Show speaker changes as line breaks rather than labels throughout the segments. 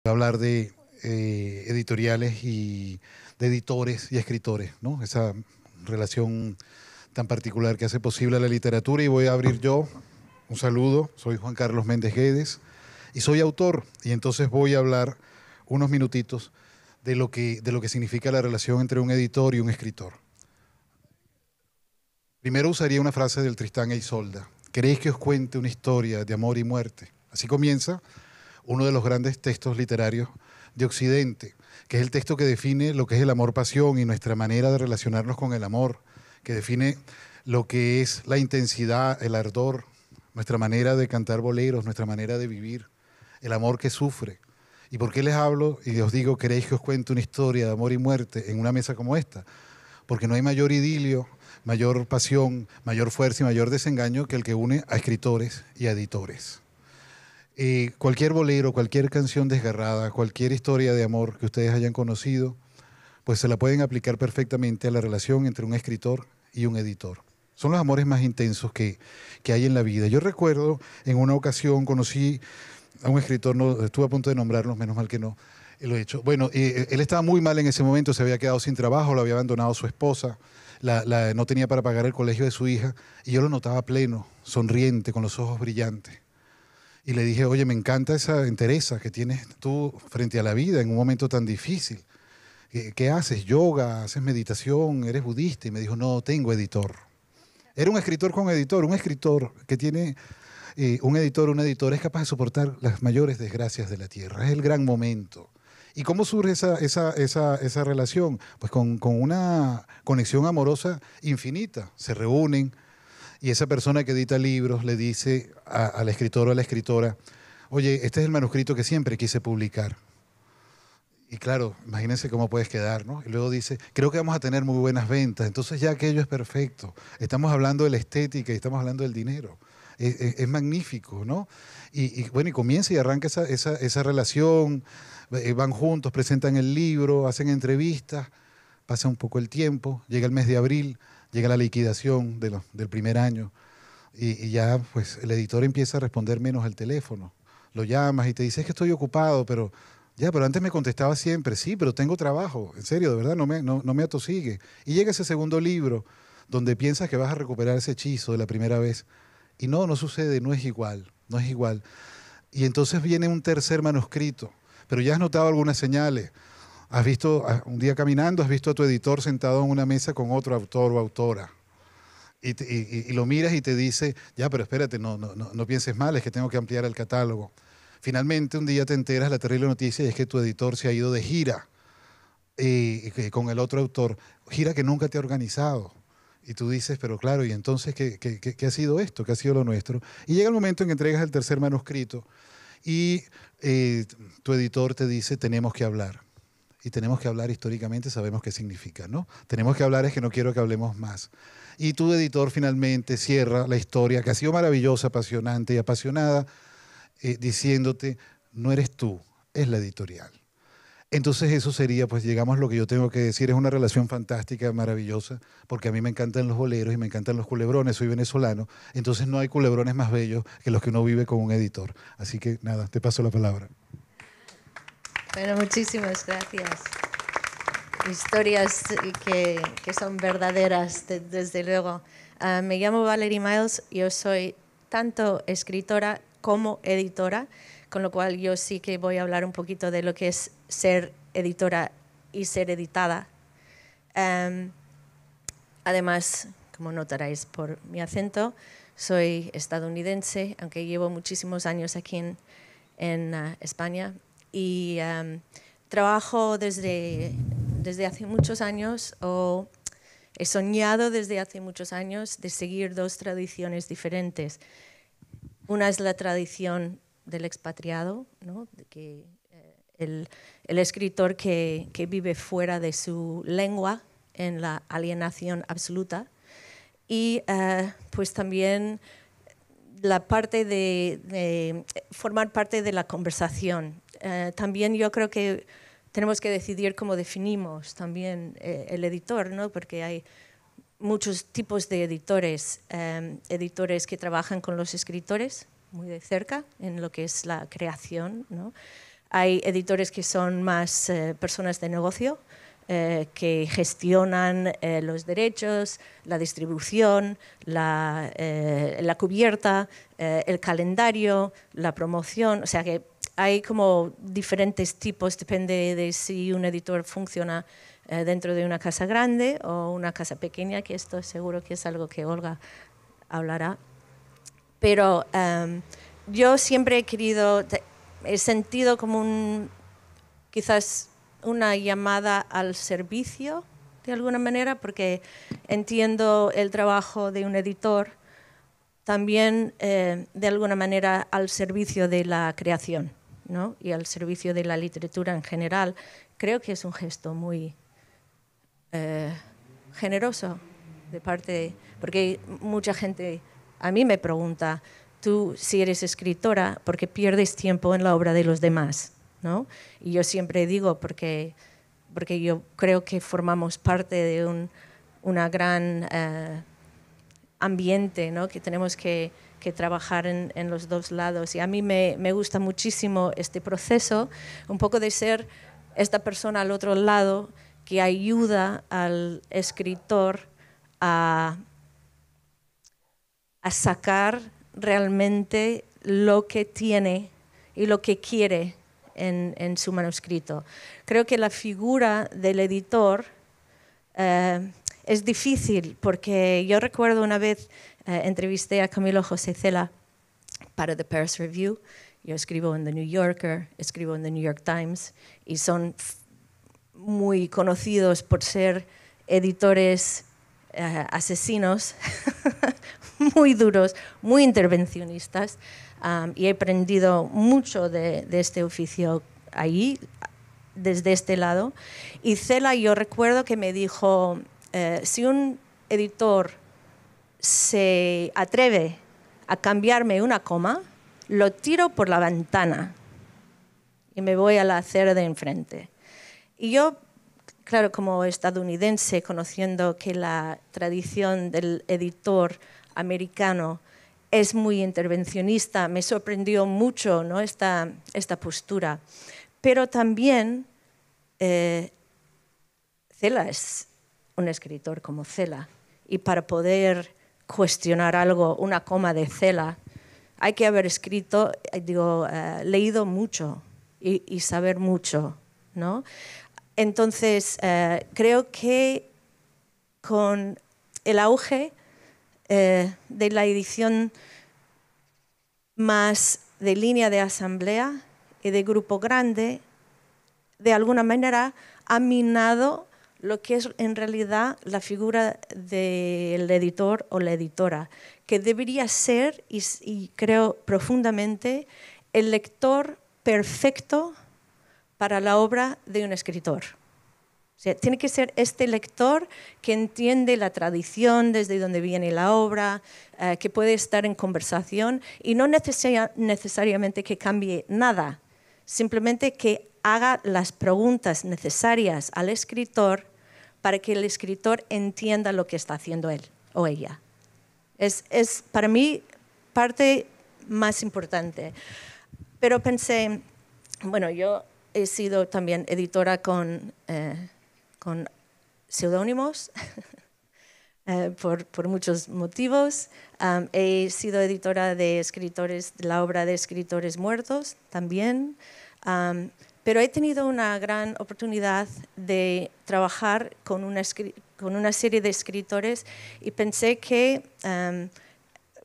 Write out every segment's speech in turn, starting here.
Hablar de editoriales y de editores y escritores, ¿no? Esa relación tan particular que hace posible la literatura. Y voy a abrir yo un saludo. Soy Juan Carlos Méndez Guedes y soy autor. Y entonces voy a hablar unos minutitos de lo que significa la relación entre un editor y un escritor. Primero usaría una frase del Tristán e Isolda. ¿Queréis que os cuente una historia de amor y muerte? Así comienza uno de los grandes textos literarios de Occidente, que es el texto que define lo que es el amor-pasión y nuestra manera de relacionarnos con el amor, que define lo que es la intensidad, el ardor, nuestra manera de cantar boleros, nuestra manera de vivir, el amor que sufre. ¿Y por qué les hablo y os digo, queréis que os cuente una historia de amor y muerte en una mesa como esta? Porque no hay mayor idilio, mayor pasión, mayor fuerza y mayor desengaño que el que une a escritores y a editores. Cualquier bolero, cualquier canción desgarrada, cualquier historia de amor que ustedes hayan conocido, pues se la pueden aplicar perfectamente a la relación entre un escritor y un editor. Son los amores más intensos que hay en la vida. Yo recuerdo en una ocasión conocí a un escritor, no, estuve a punto de nombrarlo, menos mal que no lo he hecho. Bueno, él estaba muy mal en ese momento, se había quedado sin trabajo, lo había abandonado su esposa, no tenía para pagar el colegio de su hija, y yo lo notaba pleno, sonriente, con los ojos brillantes. Y le dije, oye, me encanta esa entereza que tienes tú frente a la vida en un momento tan difícil. ¿Qué haces? ¿Yoga? ¿Haces meditación? ¿Eres budista? Y me dijo, no, tengo editor. Era un escritor con editor, un escritor que tiene un editor, una editora, es capaz de soportar las mayores desgracias de la tierra. Es el gran momento. ¿Y cómo surge esa relación? Pues con una conexión amorosa infinita. Se reúnen, y esa persona que edita libros le dice al escritor o a la escritora, oye, este es el manuscrito que siempre quise publicar. Y claro, imagínense cómo puedes quedar, ¿no? Y luego dice, creo que vamos a tener muy buenas ventas, entonces ya aquello es perfecto. Estamos hablando de la estética y estamos hablando del dinero. Es magnífico, ¿no? Bueno, y comienza y arranca esa relación, van juntos, presentan el libro, hacen entrevistas, pasa un poco el tiempo, llega el mes de abril, llega la liquidación del primer año y ya pues el editor empieza a responder menos al teléfono. Lo llamas y te dice, es que estoy ocupado, pero antes me contestaba siempre, sí, pero tengo trabajo, en serio, de verdad, no me atosigue. Y llega ese segundo libro donde piensas que vas a recuperar ese hechizo de la primera vez y no sucede, no es igual, no es igual. Y entonces viene un tercer manuscrito, pero ya has notado algunas señales. Has visto, un día caminando, has visto a tu editor sentado en una mesa con otro autor o autora. Y lo miras y te dice, ya, pero espérate, no pienses mal, es que tengo que ampliar el catálogo. Finalmente, un día te enteras la terrible noticia y es que tu editor se ha ido de gira con el otro autor, gira que nunca te ha organizado. Y tú dices, pero claro, ¿y entonces qué ha sido esto? ¿Qué ha sido lo nuestro? Y llega el momento en que entregas el tercer manuscrito y tu editor te dice, tenemos que hablar. Y tenemos que hablar históricamente, sabemos qué significa, ¿no? Tenemos que hablar, es que no quiero que hablemos más. Y tu editor finalmente cierra la historia, que ha sido maravillosa, apasionante y apasionada, diciéndote, no eres tú, es la editorial. Entonces eso sería, pues llegamos a lo que yo tengo que decir, es una relación fantástica, maravillosa, porque a mí me encantan los boleros y me encantan los culebrones, soy venezolano, entonces no hay culebrones más bellos que los que uno vive con un editor. Así que nada, te paso la palabra.
Bueno, muchísimas gracias. Historias que son verdaderas, desde luego. Me llamo Valerie Miles, yo soy tanto escritora como editora, con lo cual yo sí que voy a hablar un poquito de lo que es ser editora y ser editada. Además, como notaréis por mi acento, soy estadounidense, aunque llevo muchísimos años aquí en España. Y trabajo desde hace muchos años, o he soñado desde hace muchos años de seguir dos tradiciones diferentes. Una es la tradición del expatriado, ¿no? El escritor que vive fuera de su lengua, en la alienación absoluta, y pues también la parte de formar parte de la conversación. También yo creo que tenemos que decidir cómo definimos también el editor, ¿no? Porque hay muchos tipos de editores, editores que trabajan con los escritores muy de cerca en lo que es la creación, ¿no? Hay editores que son más personas de negocio, que gestionan los derechos, la distribución, la cubierta, el calendario, la promoción. O sea que hay como diferentes tipos, depende de si un editor funciona dentro de una casa grande o una casa pequeña, que esto seguro que es algo que Olga hablará. Pero yo siempre he sentido como quizás una llamada al servicio, de alguna manera, porque entiendo el trabajo de un editor también, de alguna manera, al servicio de la creación, ¿no? Y al servicio de la literatura en general. Creo que es un gesto muy generoso de parte, porque mucha gente a mí me pregunta, tú si eres escritora, ¿por qué pierdes tiempo en la obra de los demás? ¿No? Y yo siempre digo, porque yo creo que formamos parte de una gran ambiente, ¿no? Que tenemos que trabajar en los dos lados. Y a mí me gusta muchísimo este proceso, un poco de ser esta persona al otro lado que ayuda al escritor a sacar realmente lo que tiene y lo que quiere en su manuscrito. Creo que la figura del editor es difícil, porque yo recuerdo una vez entrevisté a Camilo José Cela para The Paris Review. Yo escribo en The New Yorker, escribo en The New York Times, y son muy conocidos por ser editores asesinos, muy duros, muy intervencionistas, y he aprendido mucho de este oficio ahí, desde este lado. Y Cela, yo recuerdo que me dijo, si un editor se atreve a cambiarme una coma, lo tiro por la ventana y me voy a la acera de enfrente. Y yo, claro, como estadounidense, conociendo que la tradición del editor americano es muy intervencionista, me sorprendió mucho, ¿no? esta postura. Pero también Cela es un escritor como Cela, y para poder cuestionar algo, una coma de Cela, hay que haber leído mucho y saber mucho, ¿no? Entonces, creo que con el auge de la edición más de línea de asamblea y de grupo grande, de alguna manera ha minado lo que es en realidad la figura del editor o la editora, que debería ser, y creo profundamente, el lector perfecto para la obra de un escritor. O sea, tiene que ser este lector que entiende la tradición, desde donde viene la obra, que puede estar en conversación, y no necesariamente que cambie nada, simplemente que haga las preguntas necesarias al escritor para que el escritor entienda lo que está haciendo él o ella. Es para mí parte más importante. Pero pensé, bueno, yo he sido también editora con seudónimos por muchos motivos. He sido editora de la obra de escritores muertos también. Pero he tenido una gran oportunidad de trabajar con una serie de escritores, y pensé que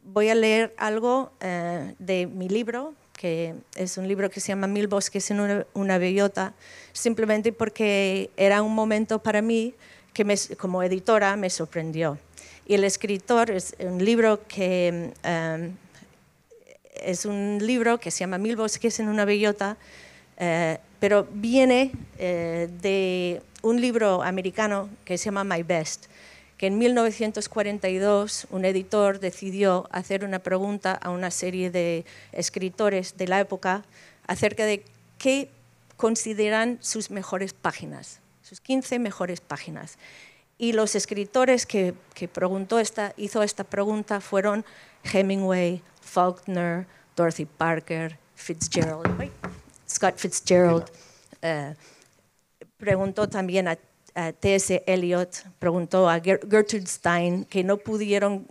voy a leer algo de mi libro, que es un libro que se llama Mil bosques en una bellota, simplemente porque era un momento para mí que como editora me sorprendió. Y el escritor es un libro que se llama Mil bosques en una bellota, pero viene de un libro americano que se llama My Best, que en 1942 un editor decidió hacer una pregunta a una serie de escritores de la época acerca de qué consideran sus mejores páginas, sus 15 mejores páginas. Y los escritores que hizo esta pregunta fueron Hemingway, Faulkner, Dorothy Parker, Fitzgerald. Scott Fitzgerald, preguntó también a T.S. Eliot, preguntó a Gertrude Stein, que no pudieron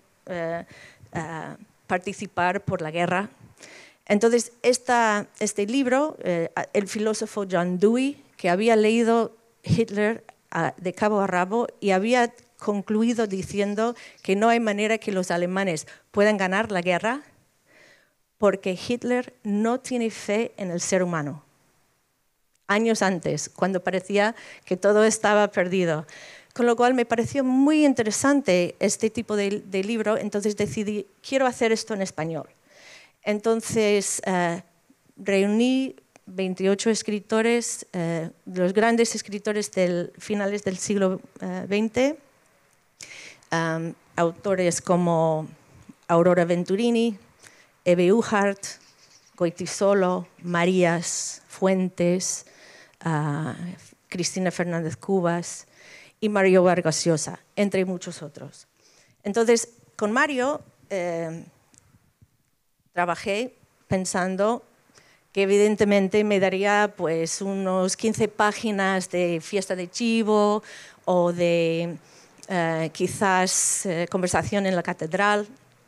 participar por la guerra. Entonces, este libro, el filósofo John Dewey, que había leído Hitler de cabo a rabo y había concluido diciendo que no hay manera que los alemanes puedan ganar la guerra porque Hitler no tiene fe en el ser humano. Años antes, cuando parecía que todo estaba perdido. Con lo cual me pareció muy interesante este tipo de libro, entonces decidí, quiero hacer esto en español. Entonces reuní 28 escritores, los grandes escritores finales del siglo XX, autores como Aurora Venturini, Eve Uhart, Goytisolo, Marías, Fuentes, Cristina Fernández Cubas y Mario Vargas Llosa, entre muchos otros. Entonces, con Mario trabajé pensando que evidentemente me daría pues unos 15 páginas de Fiesta de Chivo o de quizás conversación en la catedral,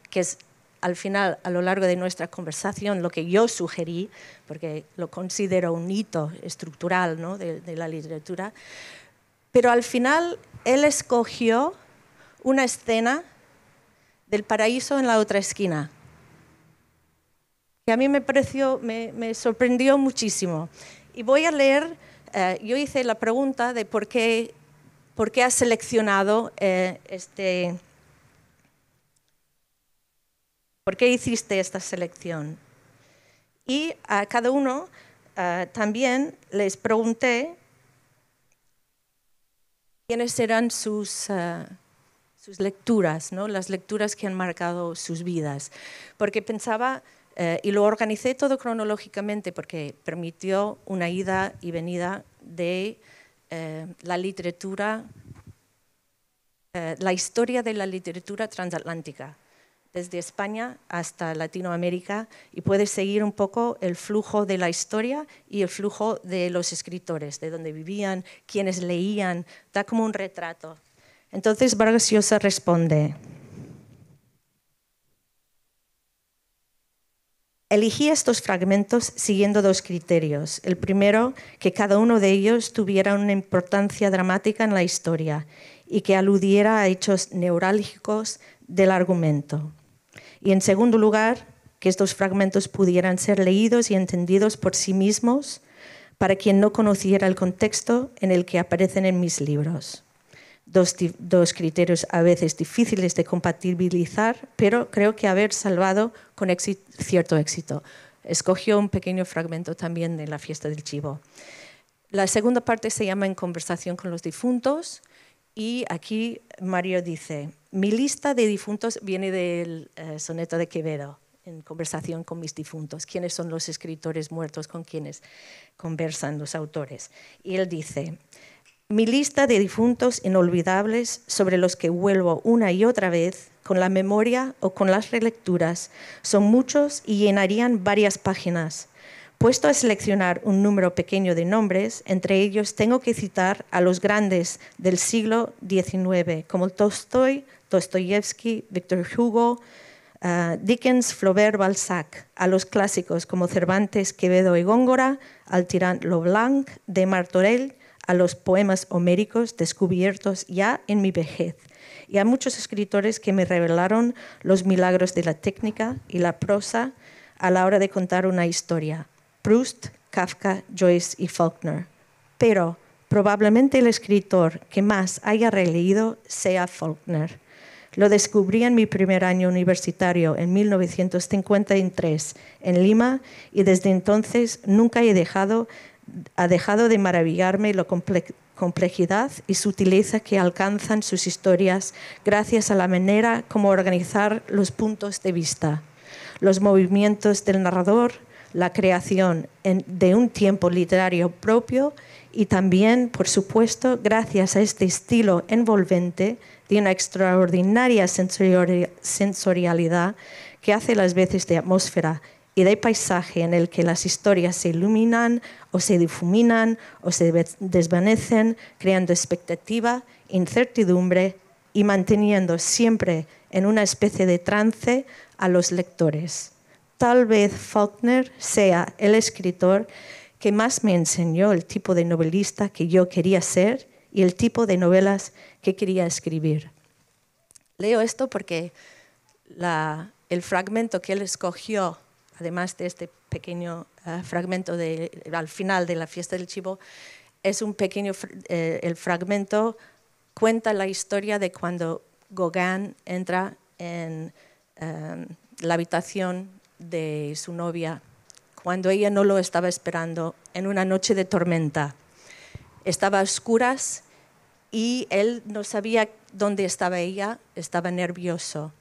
que es al final, a lo largo de nuestra conversación, lo que yo sugerí, porque lo considero un hito estructural, ¿no?, de la literatura. Pero al final él escogió una escena del paraíso en la otra esquina, que a mí me sorprendió muchísimo. Y voy a leer, yo hice la pregunta de por qué has seleccionado ¿por qué hiciste esta selección? Y a cada uno también les pregunté quiénes eran sus lecturas, ¿no?, las lecturas que han marcado sus vidas. Porque pensaba, y lo organicé todo cronológicamente porque permitió una ida y venida de la literatura, la historia de la literatura transatlántica, desde España hasta Latinoamérica, y puedes seguir un poco el flujo de la historia y el flujo de los escritores, de dónde vivían, quiénes leían, da como un retrato. Entonces Vargas Llosa responde: elegí estos fragmentos siguiendo dos criterios. El primero, que cada uno de ellos tuviera una importancia dramática en la historia y que aludiera a hechos neurálgicos del argumento. Y en segundo lugar, que estos fragmentos pudieran ser leídos y entendidos por sí mismos para quien no conociera el contexto en el que aparecen en mis libros. Dos criterios a veces difíciles de compatibilizar, pero creo que haber salvado con cierto éxito. Escogió un pequeño fragmento también de la Fiesta del Chivo. La segunda parte se llama En conversación con los difuntos, y aquí Mario dice: mi lista de difuntos viene del soneto de Quevedo, En conversación con mis difuntos. ¿Quiénes son los escritores muertos con quienes conversan los autores? Y él dice: mi lista de difuntos inolvidables sobre los que vuelvo una y otra vez con la memoria o con las relecturas son muchos y llenarían varias páginas. Puesto a seleccionar un número pequeño de nombres, entre ellos tengo que citar a los grandes del siglo XIX, como Tolstoy, Dostoyevsky, Victor Hugo, Dickens, Flaubert, Balzac, a los clásicos como Cervantes, Quevedo y Góngora, al tirán Leblanc, de Martorell, a los poemas homéricos descubiertos ya en mi vejez, y a muchos escritores que me revelaron los milagros de la técnica y la prosa a la hora de contar una historia: Proust, Kafka, Joyce y Faulkner. Pero probablemente el escritor que más haya releído sea Faulkner. Lo descubrí en mi primer año universitario en 1953 en Lima, y desde entonces nunca ha dejado de maravillarme la complejidad y sutileza que alcanzan sus historias gracias a la manera como organizar los puntos de vista, los movimientos del narrador, la creación de un tiempo literario propio, y también, por supuesto, gracias a este estilo envolvente de una extraordinaria sensorialidad que hace las veces de atmósfera y de paisaje en el que las historias se iluminan o se difuminan o se desvanecen, creando expectativa, incertidumbre y manteniendo siempre en una especie de trance a los lectores. Tal vez Faulkner sea el escritor que más me enseñó el tipo de novelista que yo quería ser y el tipo de novelas que quería escribir. Leo esto porque el fragmento que él escogió, además de este pequeño fragmento al final de la fiesta del chivo, es un pequeño, el fragmento cuenta la historia de cuando Gauguin entra en la habitación de su novia, cuando ella no lo estaba esperando, en una noche de tormenta. Estaba a oscuras y él no sabía dónde estaba ella, estaba nervioso.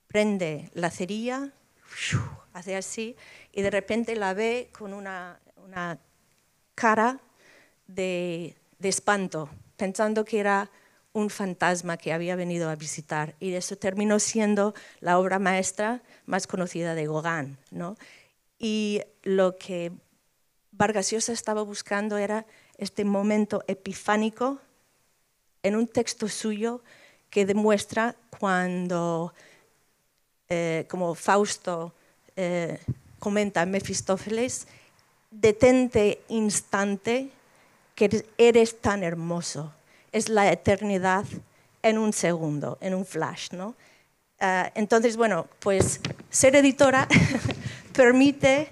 Prende la cerilla, hace así, y de repente la ve con una cara de espanto, pensando que era un fantasma que había venido a visitar. Y eso terminó siendo la obra maestra más conocida de Gauguin, ¿no? Y lo que Vargas Llosa estaba buscando era este momento epifánico en un texto suyo que demuestra cuando, como Fausto comenta a Mefistófeles, detente instante que eres tan hermoso. Es la eternidad en un segundo, en un flash, ¿no? Entonces, bueno, pues ser editora permite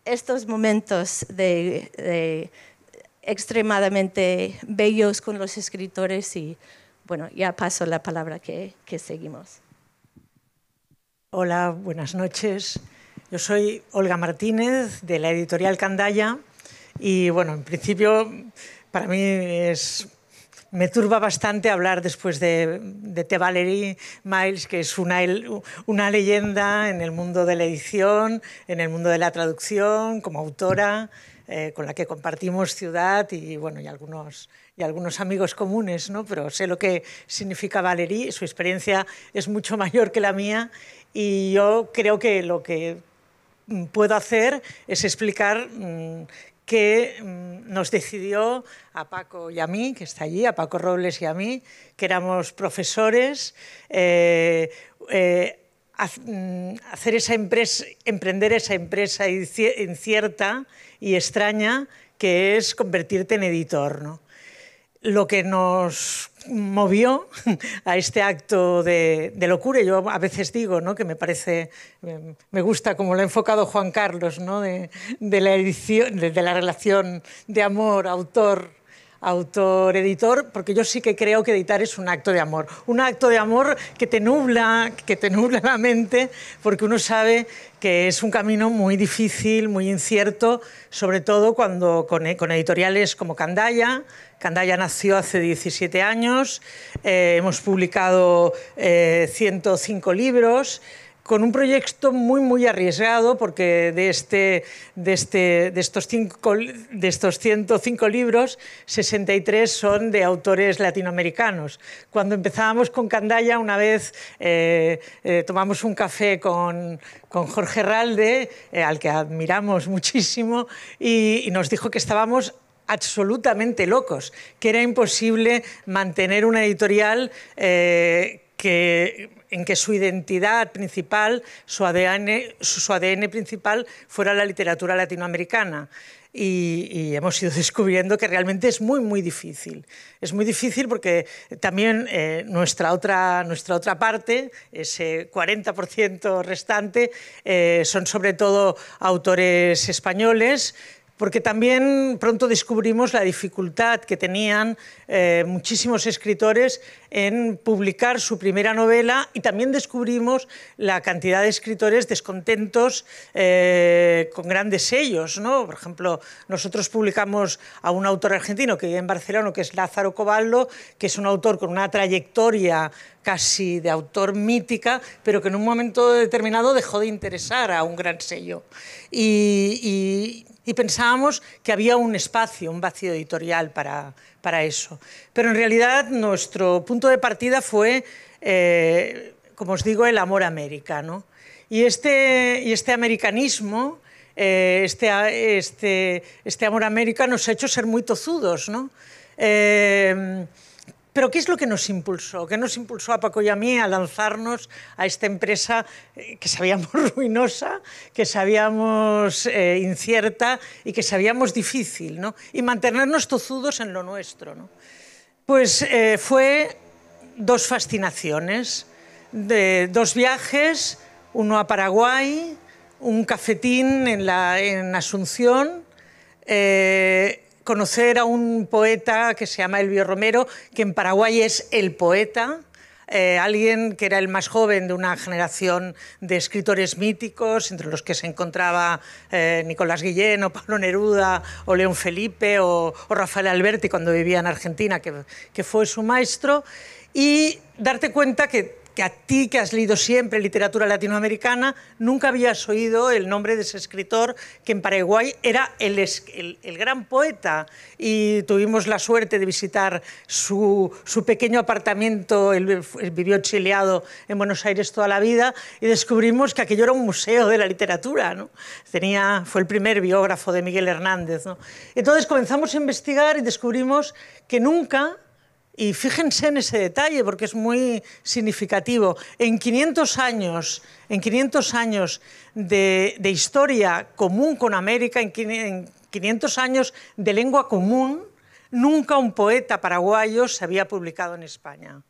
estos momentos de extremadamente bellos con los escritores y, bueno, ya paso la palabra que seguimos.
Hola, buenas noches. Yo soy Olga Martínez, de la editorial Candaya, y, bueno, en principio, para mí me turba bastante hablar después de T. Valery Miles, que es una leyenda en el mundo de la edición, en el mundo de la traducción, como autora, con la que compartimos ciudad y, bueno, y algunos amigos comunes, ¿no? Pero sé lo que significa Valery, su experiencia es mucho mayor que la mía y yo creo que lo que puedo hacer es explicar que nos decidió a Paco y a mí, que está allí, a Paco Robles y a mí, que éramos profesores, hacer esa empresa, emprender esa empresa incierta y extraña que es convertirte en editor, ¿no? Lo que nos movió a este acto de locura, yo a veces digo, ¿no?, que me parece, me gusta como lo ha enfocado Juan Carlos, ¿no?, de la edición, de la relación de amor autor-editor, porque yo sí que creo que editar es un acto de amor que te nubla la mente, porque uno sabe que es un camino muy difícil, muy incierto, sobre todo cuando con editoriales como Candaya. Candaya nació hace 17 años, hemos publicado 105 libros, con un proyecto muy arriesgado, porque de estos 105 libros, 63 son de autores latinoamericanos. Cuando empezábamos con Candaya, una vez tomamos un café con Jorge Ralde, al que admiramos muchísimo, y nos dijo que estábamos absolutamente locos, que era imposible mantener una editorial en que su identidad principal, su ADN principal fuera la literatura latinoamericana. Y hemos ido descubriendo que realmente es muy difícil. Es muy difícil porque también nuestra otra parte, ese 40% restante, son sobre todo autores españoles, porque también pronto descubrimos la dificultad que tenían muchísimos escritores en publicar su primera novela, y también descubrimos la cantidad de escritores descontentos con grandes sellos, ¿no? Por ejemplo, nosotros publicamos a un autor argentino que vive en Barcelona, que es Lázaro Cobaldo, que es un autor con una trayectoria casi de autor mítica, pero que en un momento determinado dejó de interesar a un gran sello. Y pensábamos que había un espacio, un vacío editorial para eso. Pero en realidad nuestro punto de partida fue, como os digo, el amor a América, ¿no? Y este americanismo, este amor a América nos ha hecho ser muy tozudos, ¿no? Pero ¿qué es lo que nos impulsó? ¿Qué nos impulsó a Paco y a mí a lanzarnos a esta empresa que sabíamos ruinosa, que sabíamos incierta y que sabíamos difícil, ¿no? Y mantenernos tozudos en lo nuestro, ¿no? Pues fue dos fascinaciones, dos viajes, uno a Paraguay, un cafetín en Asunción, conocer a un poeta que se llama Elvio Romero, que en Paraguay es el poeta, alguien que era el más joven de una generación de escritores míticos, entre los que se encontraba Nicolás Guillén, o Pablo Neruda, o León Felipe, o Rafael Alberti, cuando vivía en Argentina, que fue su maestro, y darte cuenta que a ti, que has leído siempre literatura latinoamericana, nunca habías oído el nombre de ese escritor, que en Paraguay era el gran poeta. Y tuvimos la suerte de visitar su pequeño apartamento. Él vivió exiliado en Buenos Aires toda la vida, y descubrimos que aquello era un museo de la literatura, ¿no? Fue el primer biógrafo de Miguel Hernández, ¿no? Entonces comenzamos a investigar y descubrimos que nunca... Y fíjense en ese detalle, porque es muy significativo. En 500 años de historia común con América, en 500 años de lengua común, nunca un poeta paraguayo se había publicado en España.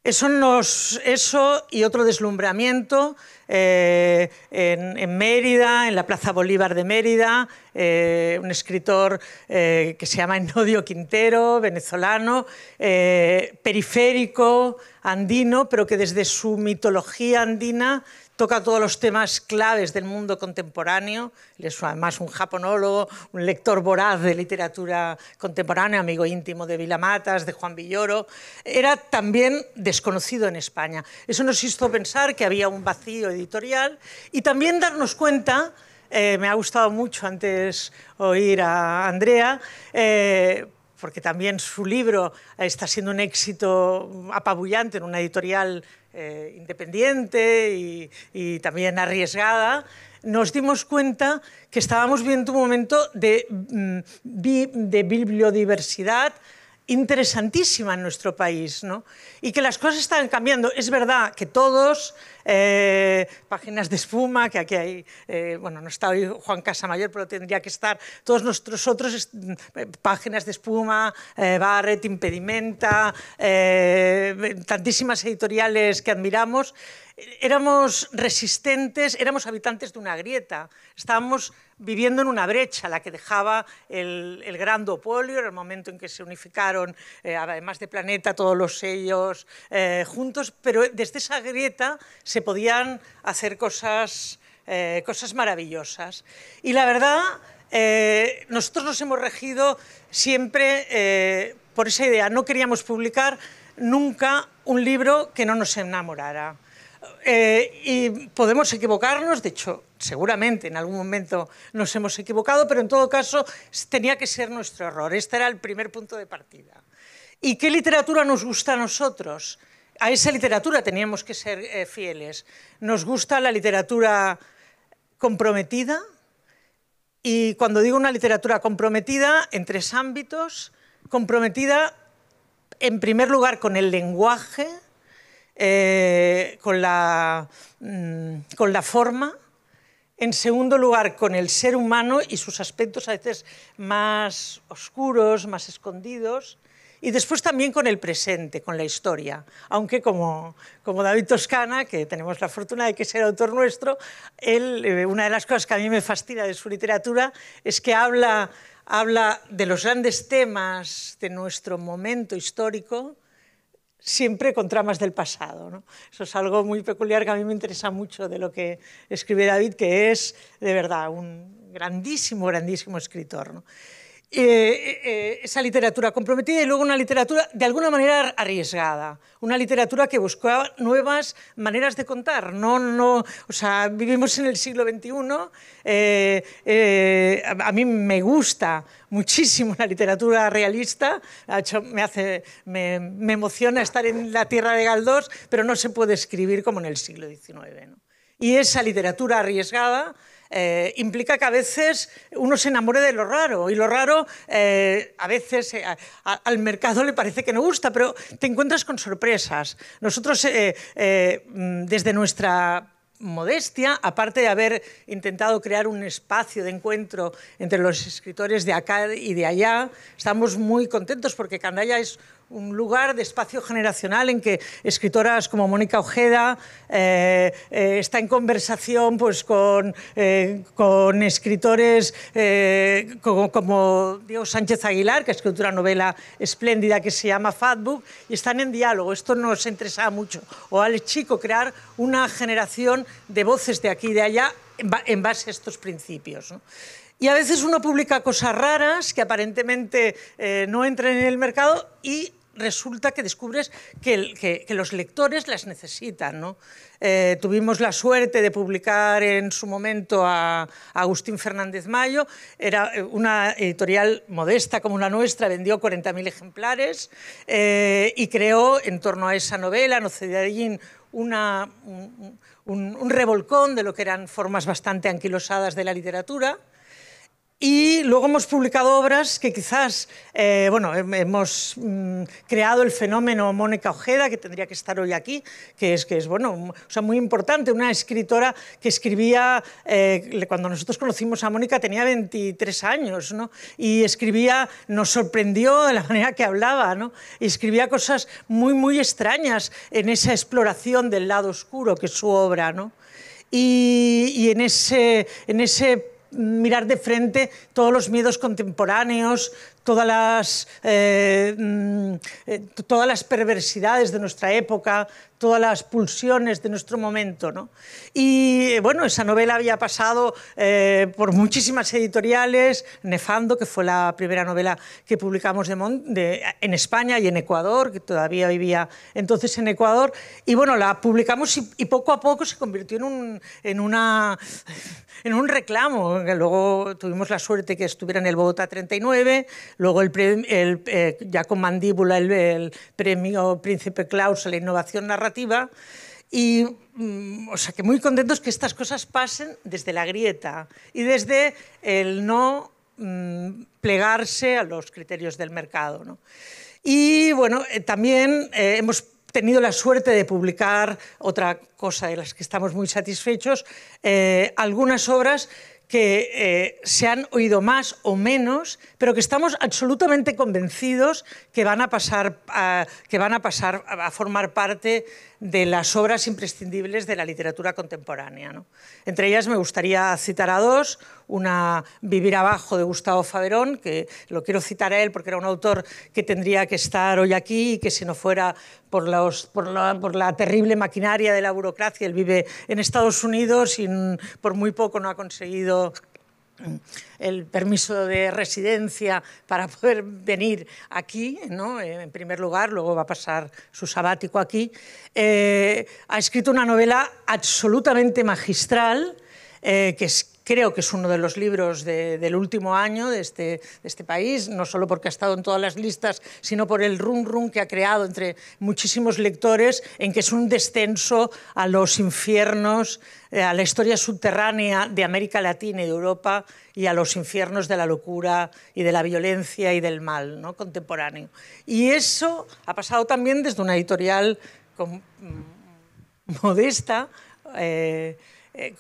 Eso y otro deslumbramiento en Mérida, en la Plaza Bolívar de Mérida, un escritor que se llama Enodio Quintero, venezolano, periférico, andino, pero que desde su mitología andina toca todos los temas claves del mundo contemporáneo. Él es además un japonólogo, un lector voraz de literatura contemporánea, amigo íntimo de Vilamatas, de Juan Villoro. Era también desconocido en España. Eso nos hizo pensar que había un vacío editorial y también darnos cuenta, me ha gustado mucho antes oír a Andrea, porque también su libro está siendo un éxito apabullante en una editorial independiente y también arriesgada. Nos dimos cuenta que estábamos viendo un momento de bibliodiversidad interesantísima en nuestro país, ¿no? Y que las cosas estaban cambiando. Es verdad que todos, páginas de espuma, que aquí hay, bueno, no está hoy Juan Casamayor, pero tendría que estar, todos nuestros otros, páginas de espuma, Barret, Impedimenta, tantísimas editoriales que admiramos, éramos resistentes, éramos habitantes de una grieta, estábamos viviendo en una brecha, la que dejaba el gran duopolio, en el momento en que se unificaron, además de Planeta, todos los sellos juntos, pero desde esa grieta se podían hacer cosas maravillosas. Y la verdad, nosotros nos hemos regido siempre por esa idea. No queríamos publicar nunca un libro que no nos enamorara. Y podemos equivocarnos, de hecho, seguramente en algún momento nos hemos equivocado, pero en todo caso tenía que ser nuestro error. Este era el primer punto de partida. ¿Y qué literatura nos gusta a nosotros? A esa literatura teníamos que ser fieles. Nos gusta la literatura comprometida, y cuando digo una literatura comprometida, en tres ámbitos: comprometida en primer lugar con el lenguaje, con la forma, en segundo lugar con el ser humano y sus aspectos a veces más oscuros, más escondidos, y después también con el presente, con la historia. Aunque como David Toscana, que tenemos la fortuna de que sea autor nuestro, él, una de las cosas que a mí me fascina de su literatura es que habla de los grandes temas de nuestro momento histórico, siempre con tramas del pasado, ¿no? Eso es algo muy peculiar que a mí me interesa mucho de lo que escribe David, que es, de verdad, un grandísimo, grandísimo escritor, ¿no? Esa literatura comprometida y luego una literatura de alguna manera arriesgada, una literatura que buscaba nuevas maneras de contar. O sea, vivimos en el siglo XXI, a mí me gusta muchísimo la literatura realista, de hecho me emociona estar en la tierra de Galdós, pero no se puede escribir como en el siglo XIX, ¿no? Y esa literatura arriesgada implica que a veces uno se enamore de lo raro, y lo raro a veces al mercado le parece que no gusta, pero te encuentras con sorpresas. Nosotros, desde nuestra modestia, aparte de haber intentado crear un espacio de encuentro entre los escritores de acá y de allá, estamos muy contentos porque Candaya es un lugar de espacio generacional en que escritoras como Mónica Ojeda está en conversación pues, con escritores como Diego Sánchez Aguilar, que ha escrito una novela espléndida que se llama Fatbook, y están en diálogo. Esto nos interesa mucho. O Alex Chico, crear una generación de voces de aquí y de allá en base a estos principios, ¿no? Y a veces uno publica cosas raras que aparentemente no entran en el mercado y resulta que descubres que los lectores las necesitan, ¿no? Tuvimos la suerte de publicar en su momento a Agustín Fernández Mayo. Era una editorial modesta como la nuestra, vendió 40.000 ejemplares y creó en torno a esa novela, Nocedallín, un revolcón de lo que eran formas bastante anquilosadas de la literatura. Y luego hemos publicado obras que quizás, bueno, hemos creado el fenómeno Mónica Ojeda, que tendría que estar hoy aquí, que es bueno, o sea, muy importante, una escritora que escribía, cuando nosotros conocimos a Mónica tenía 23 años, ¿no? Y escribía, nos sorprendió de la manera que hablaba, ¿no? Y escribía cosas muy, muy extrañas en esa exploración del lado oscuro que es su obra, ¿no? Y en ese mirar de frente todos los miedos contemporáneos, todas las perversidades de nuestra época, todas las pulsiones de nuestro momento, ¿no? Y bueno, esa novela había pasado por muchísimas editoriales, Nefando, que fue la primera novela que publicamos en España y en Ecuador, que todavía vivía entonces en Ecuador, y bueno, la publicamos y poco a poco se convirtió en un reclamo. Luego tuvimos la suerte que estuviera en el Bogotá 39, luego ya con Mandíbula el premio Príncipe Claus a la innovación narrativa, y o sea, que muy contentos que estas cosas pasen desde la grieta y desde el no plegarse a los criterios del mercado, ¿no? Y bueno, también hemos tenido la suerte de publicar, otra cosa de las que estamos muy satisfechos, algunas obras que se han oído más o menos, pero que estamos absolutamente convencidos que van a pasar a formar parte de las obras imprescindibles de la literatura contemporánea, ¿no? Entre ellas me gustaría citar a dos. Una, Vivir abajo, de Gustavo Faberón, que lo quiero citar a él porque era un autor que tendría que estar hoy aquí y que si no fuera por la terrible maquinaria de la burocracia, él vive en Estados Unidos y por muy poco no ha conseguido el permiso de residencia para poder venir aquí, ¿no? En primer lugar, luego va a pasar su sabático aquí. Ha escrito una novela absolutamente magistral, creo que es uno de los libros del último año de este país, no solo porque ha estado en todas las listas, sino por el rum que ha creado entre muchísimos lectores, en que es un descenso a los infiernos, a la historia subterránea de América Latina y de Europa, y a los infiernos de la locura y de la violencia y del mal, ¿no? Contemporáneo. Y eso ha pasado también desde una editorial modesta,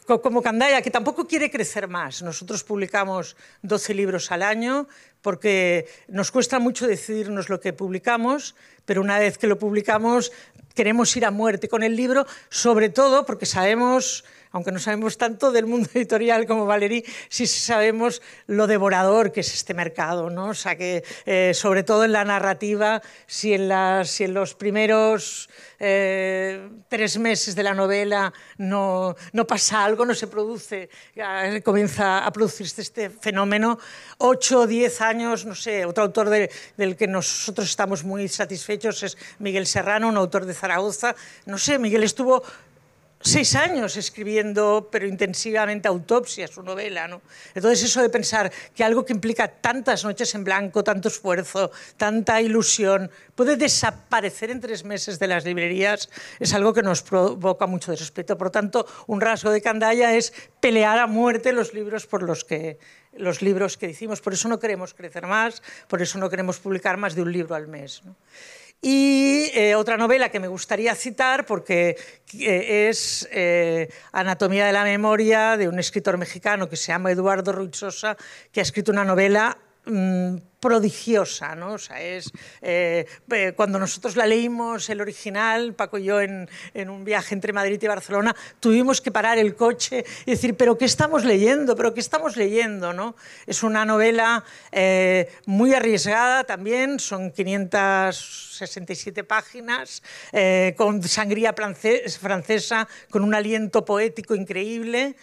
como Candaya, que tampoco quiere crecer más. Nosotros publicamos 12 libros al año porque nos cuesta mucho decidirnos lo que publicamos, pero una vez que lo publicamos queremos ir a muerte con el libro, sobre todo porque sabemos, aunque no sabemos tanto del mundo editorial como Valérie, sí sabemos lo devorador que es este mercado, ¿no? O sea que, sobre todo en la narrativa, si en los primeros 3 meses de la novela no pasa algo, no se produce, comienza a producirse este fenómeno, 8 o 10 años, no sé. Otro autor del que nosotros estamos muy satisfechos es Miguel Serrano, un autor de Zaragoza. No sé, Miguel estuvo 6 años escribiendo, pero intensivamente, Autopsia, su novela, ¿no? Entonces eso de pensar que algo que implica tantas noches en blanco, tanto esfuerzo, tanta ilusión, puede desaparecer en 3 meses de las librerías, es algo que nos provoca mucho respeto. Por lo tanto, un rasgo de Candaya es pelear a muerte los libros que decimos. Por eso no queremos crecer más, por eso no queremos publicar más de un libro al mes, ¿no? Y otra novela que me gustaría citar, porque es Anatomía de la memoria, de un escritor mexicano que se llama Eduardo Ruiz Sosa, que ha escrito una novela prodigiosa, ¿no? O sea, cuando nosotros la leímos, el original, Paco y yo, en un viaje entre Madrid y Barcelona, tuvimos que parar el coche y decir, ¿pero qué estamos leyendo? ¿Pero qué estamos leyendo? ¿No? Es una novela muy arriesgada también, son 567 páginas, con sangría francesa, con un aliento poético increíble,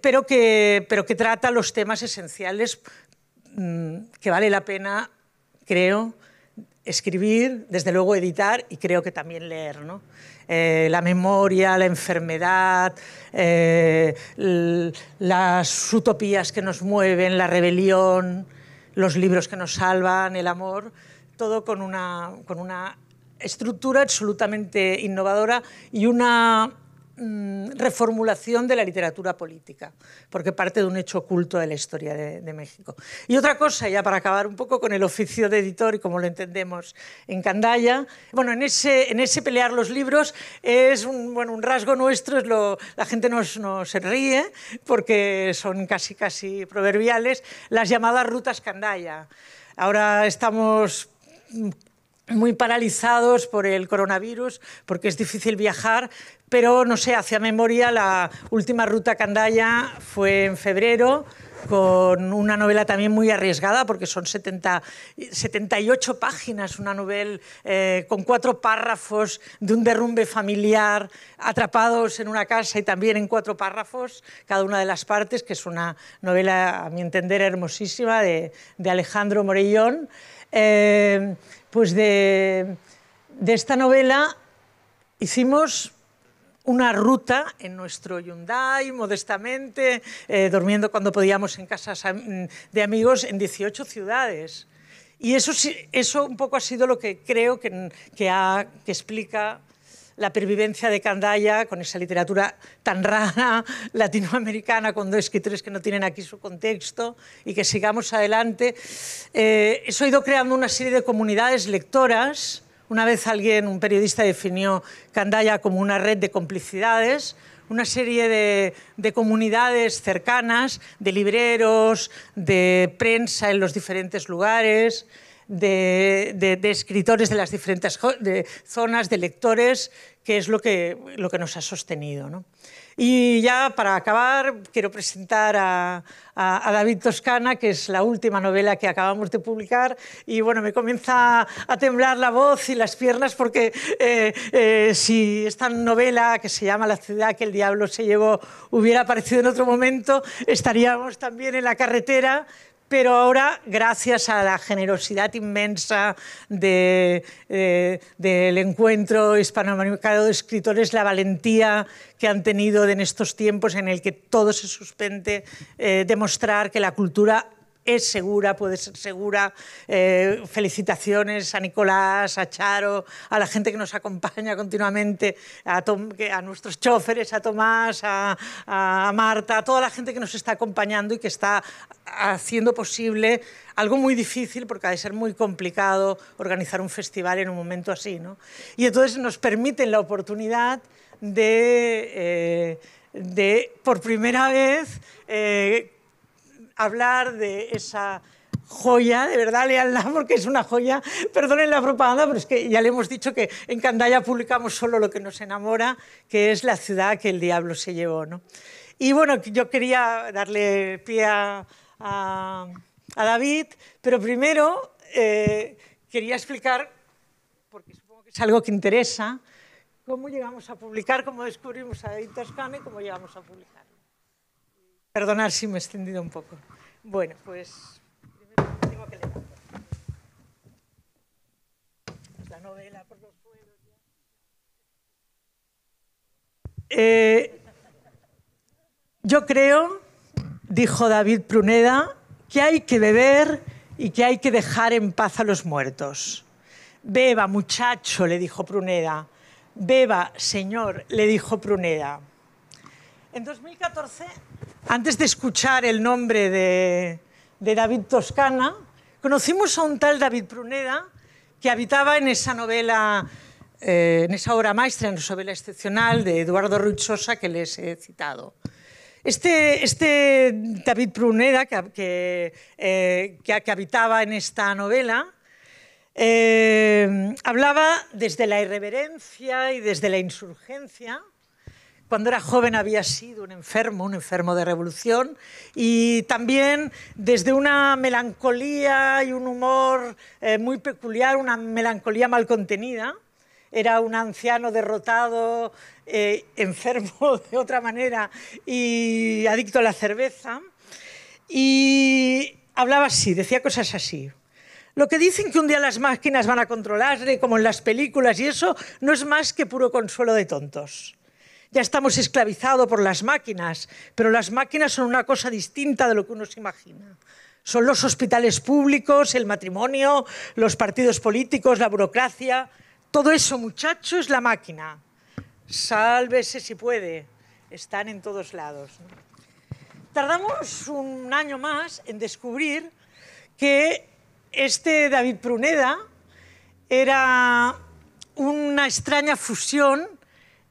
pero que trata los temas esenciales que vale la pena, creo, escribir, desde luego editar y creo que también leer, ¿no? La memoria, la enfermedad, las utopías que nos mueven, la rebelión, los libros que nos salvan, el amor, todo con una estructura absolutamente innovadora y una reformulación de la literatura política, porque parte de un hecho oculto de la historia de México. Y otra cosa, ya para acabar un poco con el oficio de editor y como lo entendemos en Candaya, bueno, en ese pelear los libros es un rasgo nuestro, la gente nos ríe porque son casi proverbiales, las llamadas rutas Candaya. Ahora estamos muy paralizados por el coronavirus, porque es difícil viajar, pero no sé, hacia memoria, la última ruta Candaya fue en febrero, con una novela también muy arriesgada, porque son 78 páginas, una novela con 4 párrafos de un derrumbe familiar, atrapados en una casa y también en 4 párrafos, cada una de las partes, que es una novela, a mi entender, hermosísima, de Alejandro Morellón. Pues de esta novela hicimos una ruta en nuestro Hyundai, modestamente, durmiendo cuando podíamos en casas de amigos en 18 ciudades. Y eso un poco ha sido lo que creo que explica la pervivencia de Candaya con esa literatura tan rara, latinoamericana, con 2 escritores que no tienen aquí su contexto, y que sigamos adelante. Eso ha ido creando una serie de comunidades lectoras. Una vez un periodista, definió Candaya como una red de complicidades, una serie de comunidades cercanas, de libreros, de prensa en los diferentes lugares, de escritores de las diferentes zonas, de lectores, que es lo que nos ha sostenido, ¿no? Y ya para acabar, quiero presentar a David Toscana, que es la última novela que acabamos de publicar, y bueno, me comienza a temblar la voz y las piernas porque si esta novela, que se llama La ciudad que el diablo se llevó, hubiera aparecido en otro momento, estaríamos también en la carretera. Pero ahora, gracias a la generosidad inmensa del encuentro hispanoamericano de escritores, la valentía que han tenido en estos tiempos en el que todo se suspende, demostrar que la cultura es segura, puede ser segura. Felicitaciones a Nicolás, a Charo, a la gente que nos acompaña continuamente, a nuestros choferes, a Tomás, a Marta, a toda la gente que nos está acompañando y que está haciendo posible algo muy difícil, porque ha de ser muy complicado organizar un festival en un momento así, ¿no? Y entonces nos permiten la oportunidad de por primera vez, hablar de esa joya, de verdad, léanla porque es una joya. Perdonen la propaganda, pero es que ya le hemos dicho que en Candaya publicamos solo lo que nos enamora, que es La ciudad que el diablo se llevó, ¿no? Y bueno, yo quería darle pie a David, pero primero quería explicar, porque supongo que es algo que interesa, cómo llegamos a publicar, cómo descubrimos a David Toscana y cómo llegamos a publicar. Perdonad si me he extendido un poco. Bueno, pues primero tengo que leer. La novela por los suelos. Yo creo, dijo David Pruneda, que hay que beber y que hay que dejar en paz a los muertos. Beba, muchacho, le dijo Pruneda. Beba, señor, le dijo Pruneda. En 2014, antes de escuchar el nombre de David Toscana, conocimos a un tal David Pruneda que habitaba en esa novela, en esa obra maestra, en esa novela excepcional de Eduardo Ruiz Sosa que les he citado. Este David Pruneda, que habitaba en esta novela, hablaba desde la irreverencia y desde la insurgencia. Cuando era joven había sido un enfermo de revolución, y también desde una melancolía y un humor muy peculiar, una melancolía mal contenida. Era un anciano derrotado, enfermo de otra manera y adicto a la cerveza. Y hablaba así, decía cosas así. Lo que dicen que un día las máquinas van a controlarle, como en las películas, y eso no es más que puro consuelo de tontos. Ya estamos esclavizados por las máquinas, pero las máquinas son una cosa distinta de lo que uno se imagina. Son los hospitales públicos, el matrimonio, los partidos políticos, la burocracia. Todo eso, muchacho, es la máquina. Sálvese si puede. Están en todos lados. Tardamos un año más en descubrir que este David Pruneda era una extraña fusión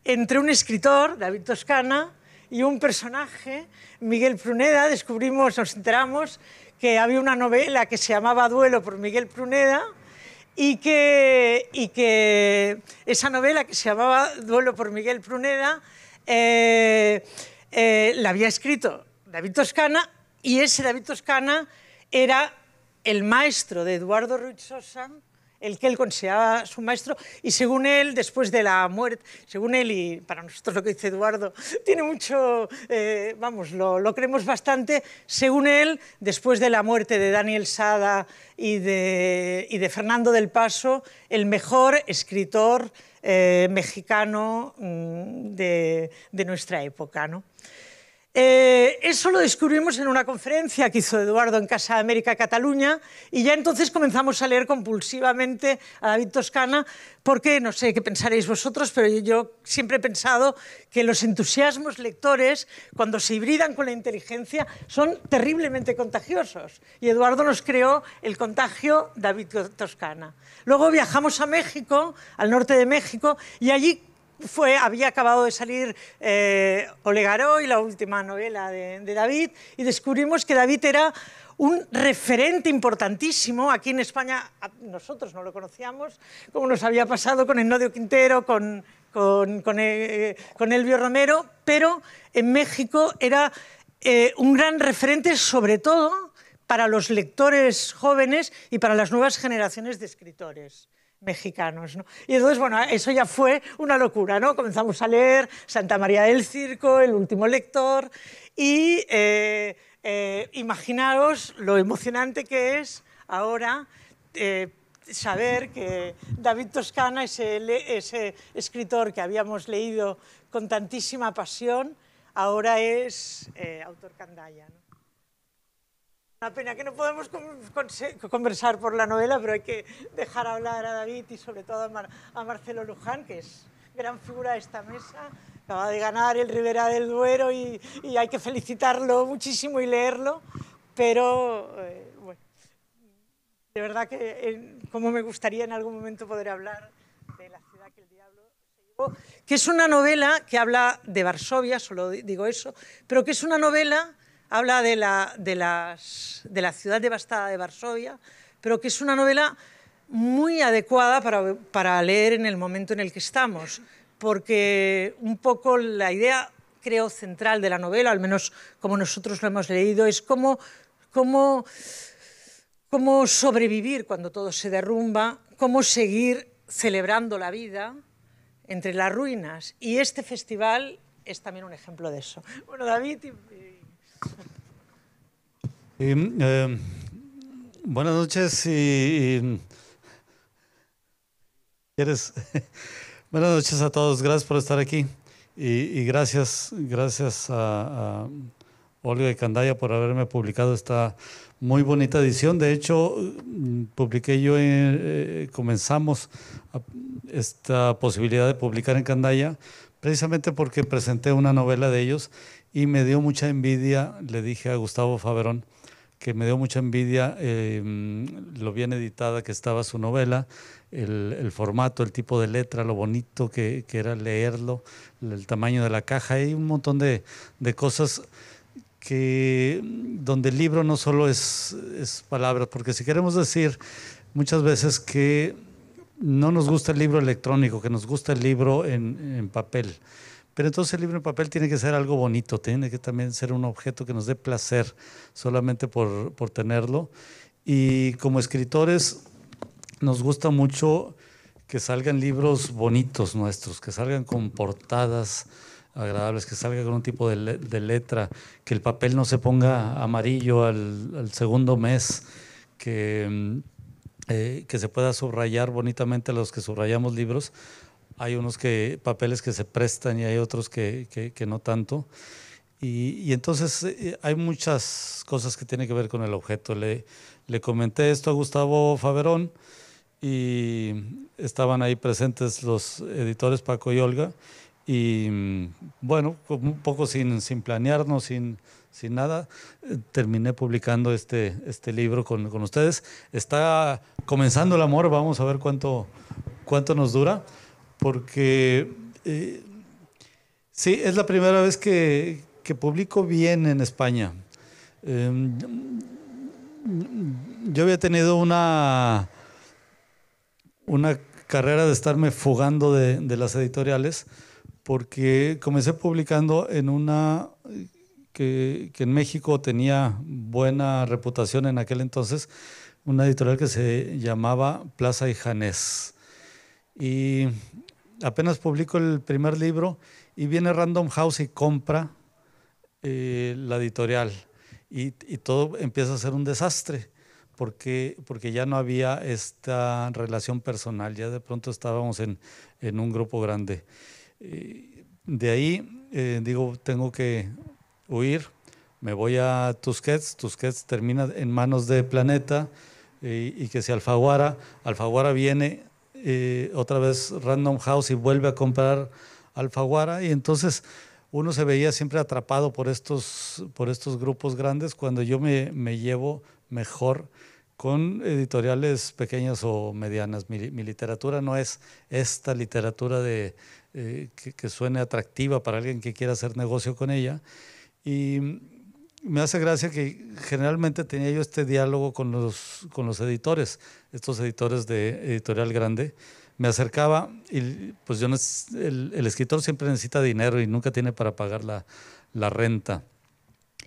entre un escritor, David Toscana, y un personaje, Miguel Pruneda. Descubrimos, nos enteramos, que había una novela que se llamaba Duelo por Miguel Pruneda, y que esa novela que se llamaba Duelo por Miguel Pruneda la había escrito David Toscana, y ese David Toscana era el maestro de Eduardo Ruiz Sosa, el que él consideraba su maestro, y según él, después de la muerte, según él, y para nosotros lo que dice Eduardo, tiene mucho, vamos, lo creemos bastante, según él, después de la muerte de Daniel Sada y de Fernando del Paso, el mejor escritor mexicano de nuestra época, ¿no? Eso lo descubrimos en una conferencia que hizo Eduardo en Casa de América, Cataluña, y ya entonces comenzamos a leer compulsivamente a David Toscana, porque no sé qué pensaréis vosotros, pero yo siempre he pensado que los entusiasmos lectores, cuando se hibridan con la inteligencia, son terriblemente contagiosos, y Eduardo nos creó el contagio David Toscana. Luego viajamos a México, al norte de México, y allí había acabado de salir Olegaroy, la última novela de David, y descubrimos que David era un referente importantísimo. Aquí en España nosotros no lo conocíamos, como nos había pasado con Ennódio Quintero, con Elvio Romero, pero en México era un gran referente, sobre todo para los lectores jóvenes y para las nuevas generaciones de escritores mexicanos, ¿no? Y entonces, bueno, eso ya fue una locura, ¿no? Comenzamos a leer Santa María del Circo, El último lector, y imaginaos lo emocionante que es ahora saber que David Toscana, ese escritor que habíamos leído con tantísima pasión, ahora es autor candaya, ¿no? Una pena que no podemos conversar por la novela, pero hay que dejar hablar a David y sobre todo a Marcelo Luján, que es gran figura de esta mesa. Acaba de ganar el Ribera del Duero y hay que felicitarlo muchísimo y leerlo, pero bueno, de verdad que como me gustaría en algún momento poder hablar de La ciudad que el diablo se llevó, que es una novela que habla de Varsovia, solo digo eso, pero que es una novela... Habla de la ciudad devastada de Varsovia, pero que es una novela muy adecuada para leer en el momento en el que estamos, porque un poco la idea, creo, central de la novela, al menos como nosotros lo hemos leído, es cómo sobrevivir cuando todo se derrumba, cómo seguir celebrando la vida entre las ruinas. Y este festival es también un ejemplo de eso. Bueno, David...
Buenas noches buenas noches a todos, gracias por estar aquí. y gracias a Olga y Candaya por haberme publicado esta muy bonita edición. De hecho, publiqué yo, comenzamos esta posibilidad de publicar en Candaya precisamente porque presenté una novela de ellos y me dio mucha envidia. Le dije a Gustavo Faverón que me dio mucha envidia lo bien editada que estaba su novela, el formato, el tipo de letra, lo bonito que era leerlo, el tamaño de la caja. Hay un montón de cosas donde el libro no solo es palabras, porque si queremos decir muchas veces que no nos gusta el libro electrónico, que nos gusta el libro en papel, pero entonces el libro en papel tiene que ser algo bonito, tiene que también ser un objeto que nos dé placer solamente por tenerlo. Y como escritores nos gusta mucho que salgan libros bonitos nuestros, que salgan con portadas agradables, que salga con un tipo de letra, que el papel no se ponga amarillo al segundo mes, que se pueda subrayar bonitamente a los que subrayamos libros. Hay unos papeles que se prestan y hay otros que no tanto. Y entonces hay muchas cosas que tienen que ver con el objeto. Le comenté esto a Gustavo Faverón y estaban ahí presentes los editores Paco y Olga. Y bueno, un poco sin planearnos, sin nada, terminé publicando este libro con ustedes. Está comenzando el amor, vamos a ver cuánto nos dura, porque sí, es la primera vez que publico bien en España. Yo había tenido una carrera de estarme fugando de las editoriales, porque comencé publicando en una que en México tenía buena reputación en aquel entonces, una editorial que se llamaba Plaza y Janés. Y apenas publico el primer libro y viene Random House y compra la editorial y todo empieza a ser un desastre porque ya no había esta relación personal, ya de pronto estábamos en un grupo grande. De ahí digo, tengo que huir, me voy a Tusquets termina en manos de Planeta y que si Alfaguara viene otra vez Random House y vuelve a comprar Alfaguara, y entonces uno se veía siempre atrapado por estos grupos grandes, cuando yo me llevo mejor con editoriales pequeñas o medianas. Mi literatura no es esta literatura que suene atractiva para alguien que quiera hacer negocio con ella, y me hace gracia que generalmente tenía yo este diálogo con los editores, estos editores de editorial grande. Me acercaba y pues el escritor siempre necesita dinero y nunca tiene para pagar la renta.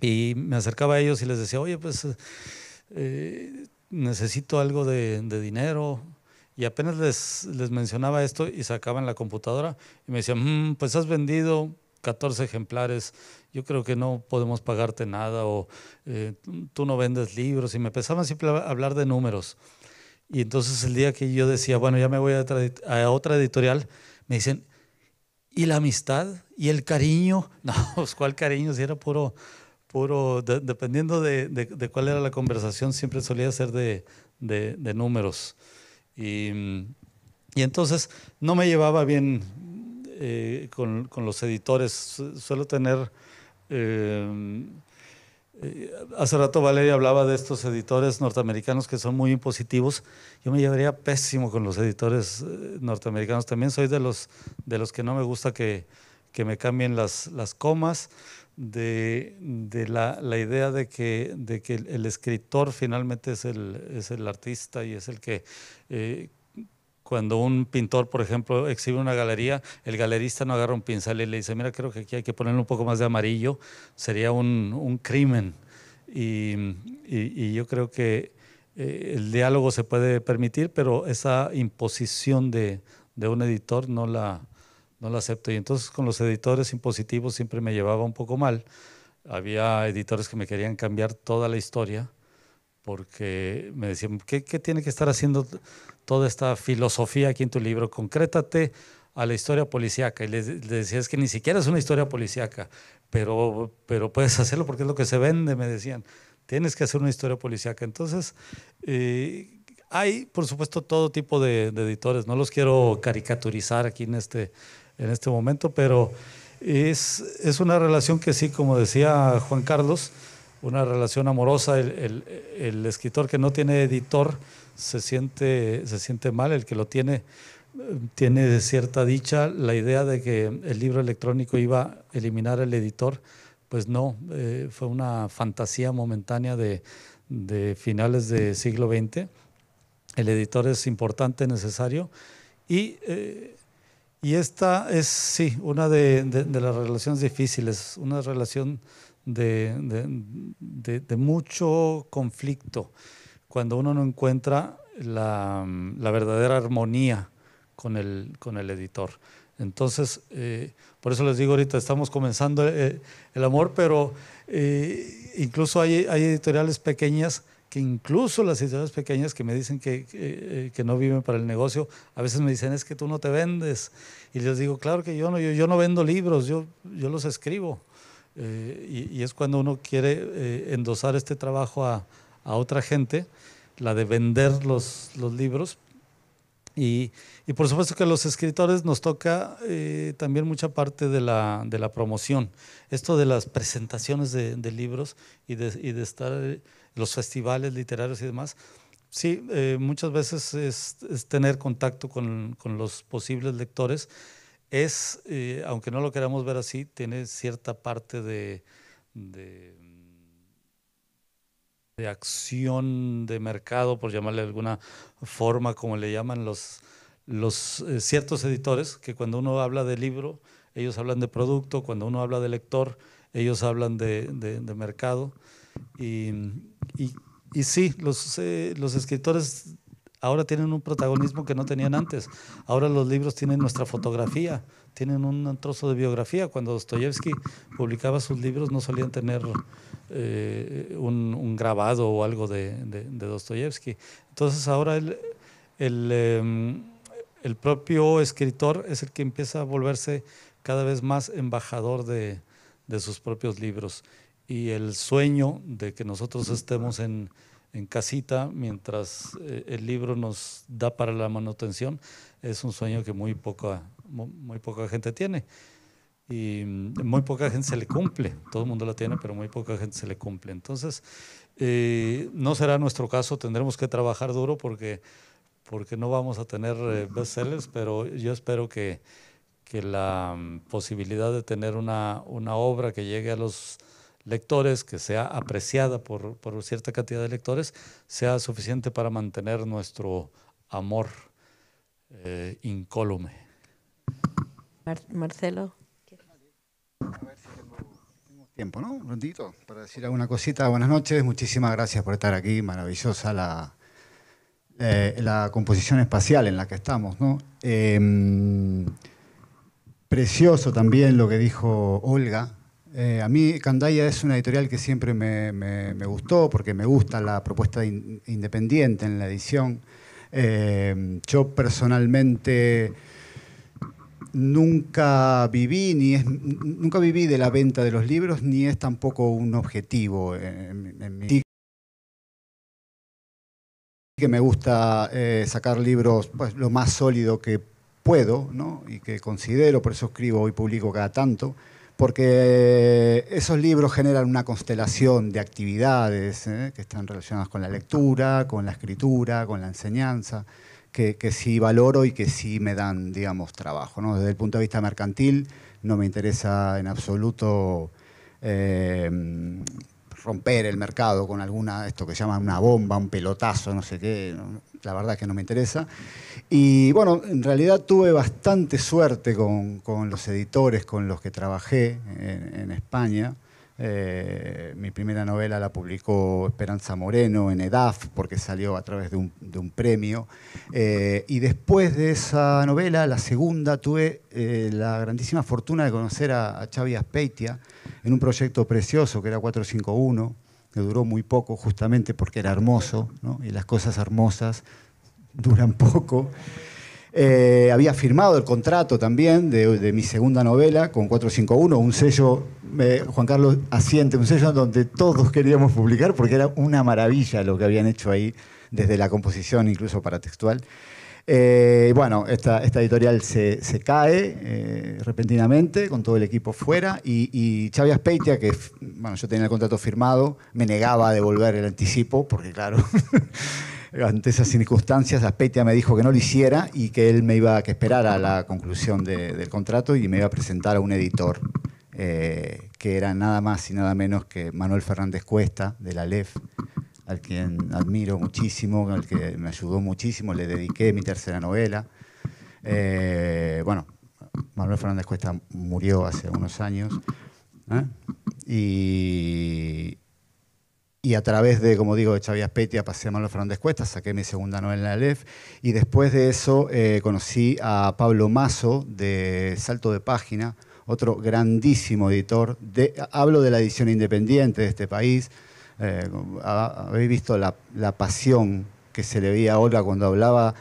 Y me acercaba a ellos y les decía, oye, pues necesito algo de dinero. Y apenas les mencionaba esto y sacaban la computadora y me decían, pues has vendido 14 ejemplares, yo creo que no podemos pagarte nada, o tú no vendes libros. Y me empezaban siempre a hablar de números. Y entonces el día que yo decía, bueno, ya me voy a otra editorial, me dicen, ¿y la amistad? ¿Y el cariño? No, pues ¿cuál cariño? Si era puro dependiendo de cuál era la conversación, siempre solía ser de números. Y entonces no me llevaba bien con los editores. Suelo tener... hace rato Valeria hablaba de estos editores norteamericanos que son muy impositivos. Yo me llevaría pésimo con los editores norteamericanos. También soy de los que no me gusta que me cambien las comas, de la idea de que el escritor finalmente es el artista, y es el que cuando un pintor, por ejemplo, exhibe una galería, el galerista no agarra un pincel y le dice, mira, creo que aquí hay que ponerle un poco más de amarillo, sería un crimen. Y yo creo que el diálogo se puede permitir, pero esa imposición de un editor no la acepto. Y entonces con los editores impositivos siempre me llevaba un poco mal. Había editores que me querían cambiar toda la historia, porque me decían, ¿qué tiene que estar haciendo toda esta filosofía aquí en tu libro? Concrétate a la historia policíaca, y les decía, es que ni siquiera es una historia policíaca, pero puedes hacerlo porque es lo que se vende, me decían, tienes que hacer una historia policíaca. Entonces, hay, por supuesto, todo tipo de editores, no los quiero caricaturizar aquí en este momento, pero es una relación que sí, como decía Juan Carlos, una relación amorosa. El escritor que no tiene editor se siente mal, el que lo tiene cierta dicha. La idea de que el libro electrónico iba a eliminar el editor, pues no, fue una fantasía momentánea de finales del siglo XX. El editor es importante, necesario, y esta es, sí, una de las relaciones difíciles, una relación de mucho conflicto, cuando uno no encuentra la verdadera armonía con el editor. Entonces, por eso les digo ahorita, estamos comenzando el amor, pero incluso hay editoriales pequeñas, que incluso las editoriales pequeñas que me dicen que no viven para el negocio, a veces me dicen, es que tú no te vendes. Y les digo, claro que yo no vendo libros, yo los escribo. Y es cuando uno quiere endosar este trabajo a otra gente, la de vender los libros. Y por supuesto que a los escritores nos toca también mucha parte de la promoción. Esto de las presentaciones de libros y de estar en los festivales literarios y demás. Sí, muchas veces es tener contacto con los posibles lectores. Aunque no lo queramos ver así, tiene cierta parte de acción de mercado, por llamarle de alguna forma, como le llaman los ciertos editores, que cuando uno habla de libro, ellos hablan de producto, cuando uno habla de lector, ellos hablan de mercado. Y sí, los escritores ahora tienen un protagonismo que no tenían antes. Ahora los libros tienen nuestra fotografía, tienen un trozo de biografía. Cuando Dostoyevsky publicaba sus libros no solían tener un grabado o algo de Dostoyevsky. Entonces ahora el propio escritor es el que empieza a volverse cada vez más embajador de sus propios libros. Y el sueño de que nosotros estemos en casita mientras el libro nos da para la manutención es un sueño que muy poca gente tiene, y muy poca gente se le cumple. Todo el mundo la tiene, pero muy poca gente se le cumple. Entonces no será nuestro caso, tendremos que trabajar duro porque no vamos a tener bestsellers, pero yo espero que la posibilidad de tener una obra que llegue a los lectores, que sea apreciada por cierta cantidad de lectores, sea suficiente para mantener nuestro amor incólume.
Marcelo.
A ver si tengo tiempo, ¿no? Un ratito para decir alguna cosita. Buenas noches, muchísimas gracias por estar aquí. Maravillosa la composición espacial en la que estamos, ¿no? Precioso también lo que dijo Olga. A mí Candaya es una editorial que siempre me gustó, porque me gusta la propuesta independiente en la edición. Yo personalmente nunca viví de la venta de los libros, ni es tampoco un objetivo en mí. Que me gusta sacar libros, pues, lo más sólido que puedo, ¿no? Y que considero, por eso escribo y publico cada tanto, porque esos libros generan una constelación de actividades que están relacionadas con la lectura, con la escritura, con la enseñanza, que sí valoro y que sí me dan, digamos, trabajo, ¿no? Desde el punto de vista mercantil no me interesa en absoluto romper el mercado con esto que se llama una bomba, un pelotazo, no sé qué. La verdad es que no me interesa. Y bueno, en realidad tuve bastante suerte con los editores con los que trabajé en España. Mi primera novela la publicó Esperanza Moreno en EDAF, porque salió a través de un premio. Y después de esa novela, la segunda, tuve la grandísima fortuna de conocer a Xavi Azpeitia en un proyecto precioso que era 451, que duró muy poco justamente porque era hermoso, ¿no? Y las cosas hermosas duran poco. Había firmado el contrato también de mi segunda novela con 451, un sello, Juan Carlos asiente, un sello donde todos queríamos publicar porque era una maravilla lo que habían hecho ahí, desde la composición incluso paratextual. Bueno, esta editorial se cae repentinamente con todo el equipo fuera y Xavi Azpeitia, que bueno, yo tenía el contrato firmado, me negaba a devolver el anticipo porque claro, ante esas circunstancias Azpeitia me dijo que no lo hiciera y que él me iba a esperar a la conclusión del contrato y me iba a presentar a un editor que era nada más y nada menos que Manuel Fernández Cuesta de la LEF, al quien admiro muchísimo, al que me ayudó muchísimo, le dediqué mi tercera novela. Bueno, Manuel Fernández Cuesta murió hace unos años. Y a través de, como digo, de Xavi Azpeitia pasé a Manuel Fernández Cuesta, saqué mi segunda novela en la LEF y después de eso conocí a Pablo Mazo de Salto de Página, otro grandísimo editor. Hablo de la edición independiente de este país. Habéis visto la pasión que se le veía a Olga cuando hablaba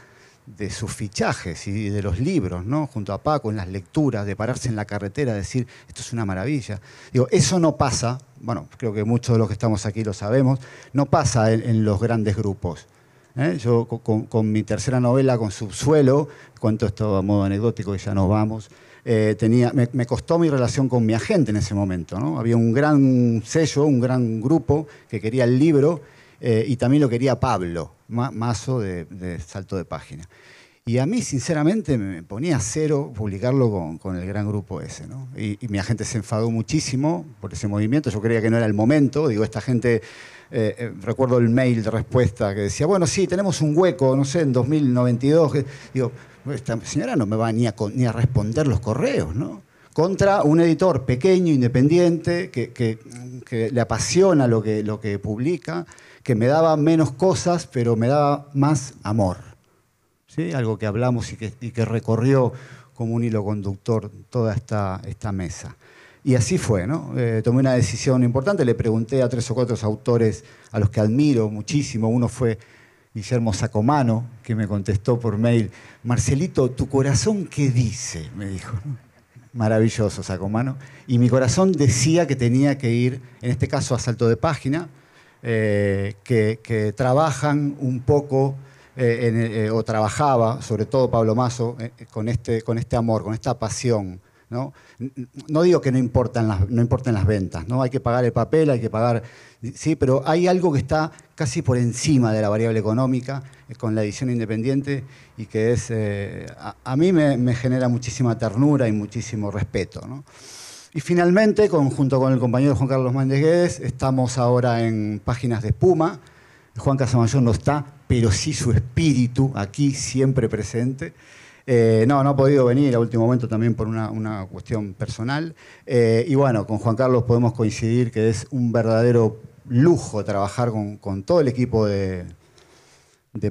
de sus fichajes y de los libros, ¿no? Junto a Paco, en las lecturas, de pararse en la carretera, decir, esto es una maravilla. Digo, eso no pasa, bueno, creo que muchos de los que estamos aquí lo sabemos, no pasa en los grandes grupos. Yo con mi tercera novela, con Subsuelo, cuento esto a modo anecdótico y ya nos vamos, me costó mi relación con mi agente en ese momento, ¿no? Había un gran sello, un gran grupo que quería el libro y también lo quería Pablo Mazo de Salto de Página. Y a mí, sinceramente, me ponía cero publicarlo con el gran grupo ese, ¿no? Y mi agente se enfadó muchísimo por ese movimiento. Yo creía que no era el momento. Digo, esta gente... recuerdo el mail de respuesta que decía, bueno, sí, tenemos un hueco, no sé, en 2092. Digo, esta señora no me va ni a responder los correos, ¿no? Contra un editor pequeño, independiente, que le apasiona lo que publica, que me daba menos cosas, pero me daba más amor. ¿Sí? Algo que hablamos y que recorrió como un hilo conductor toda esta mesa. Y así fue, ¿no? Tomé una decisión importante, le pregunté a 3 o 4 autores a los que admiro muchísimo. Uno fue Guillermo Sacomano, que me contestó por mail, Marcelito, ¿tu corazón qué dice? Me dijo. Maravilloso Sacomano. Y mi corazón decía que tenía que ir, en este caso a Salto de Página, que trabajan un poco, o trabajaba, sobre todo Pablo Mazo, con este amor, con esta pasión, ¿no? No digo que no importen las ventas, ¿no? Hay que pagar el papel, hay que pagar... Sí, pero hay algo que está casi por encima de la variable económica con la edición independiente y que es... a mí me genera muchísima ternura y muchísimo respeto, ¿no? Y finalmente, junto con el compañero Juan Carlos Méndez Guedes, estamos ahora en Páginas de Espuma. Juan Casamayor no está, pero sí su espíritu aquí siempre presente. No ha podido venir a último momento también por una cuestión personal. Y bueno, con Juan Carlos podemos coincidir que es un verdadero lujo trabajar con todo el equipo de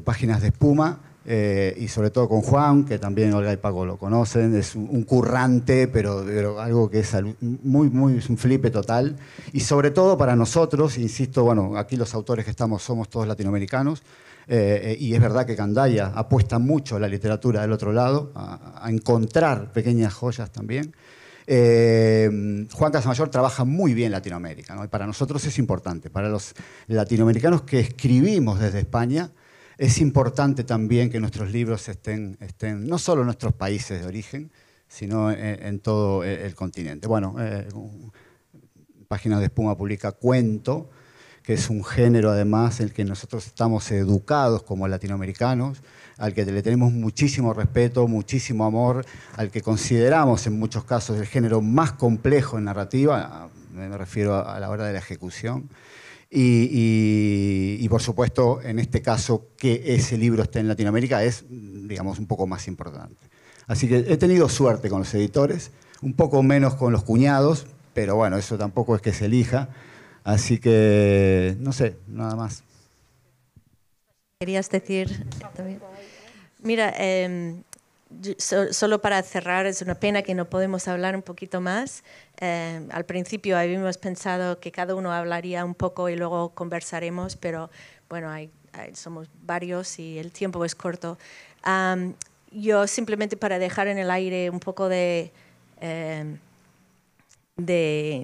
Páginas de Espuma y sobre todo con Juan, que también Olga y Paco lo conocen. Es un currante, pero algo que es es un flipe total. Y sobre todo para nosotros, insisto, bueno, aquí los autores que estamos somos todos latinoamericanos. Y es verdad que Candaya apuesta mucho a la literatura del otro lado, a encontrar pequeñas joyas también. Juan Casamayor trabaja muy bien Latinoamérica, ¿no? Y para nosotros es importante. Para los latinoamericanos que escribimos desde España, es importante también que nuestros libros estén no solo en nuestros países de origen, sino en todo el continente. Bueno, Páginas de Espuma publica cuento, que es un género además en el que nosotros estamos educados como latinoamericanos, al que le tenemos muchísimo respeto, muchísimo amor, al que consideramos en muchos casos el género más complejo en narrativa, me refiero a la hora de la ejecución, y por supuesto en este caso que ese libro esté en Latinoamérica es, digamos, un poco más importante. Así que he tenido suerte con los editores, un poco menos con los cuñados, pero bueno, eso tampoco es que se elija. Así que, no sé, nada más.
¿Querías decir también? Mira, solo para cerrar, es una pena que no podemos hablar un poquito más. Al principio habíamos pensado que cada uno hablaría un poco y luego conversaremos, pero bueno, somos varios y el tiempo es corto. yo simplemente para dejar en el aire un poco de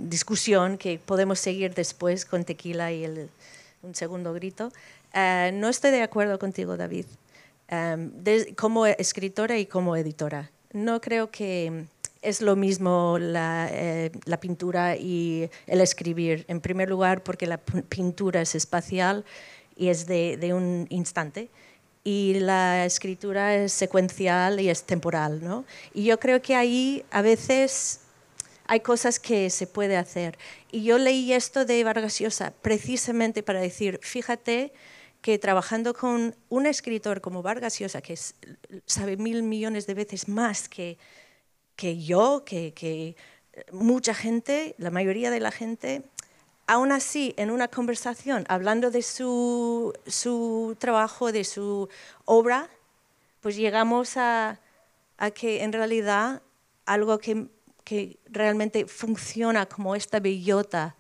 discusión que podemos seguir después con Tequila y un segundo grito, no estoy de acuerdo contigo, David, como escritora y como editora. No creo que es lo mismo la pintura y el escribir. En primer lugar, porque la pintura es espacial y es de un instante, y la escritura es secuencial y es temporal, ¿no? Y yo creo que ahí a veces hay cosas que se puede hacer. Y yo leí esto de Vargas Llosa precisamente para decir, fíjate que trabajando con un escritor como Vargas Llosa, que sabe 1000 millones de veces más que yo, que mucha gente, la mayoría de la gente, aún así, en una conversación, hablando de su trabajo, de su obra, pues llegamos a que en realidad algo que realmente funciona como esta bellota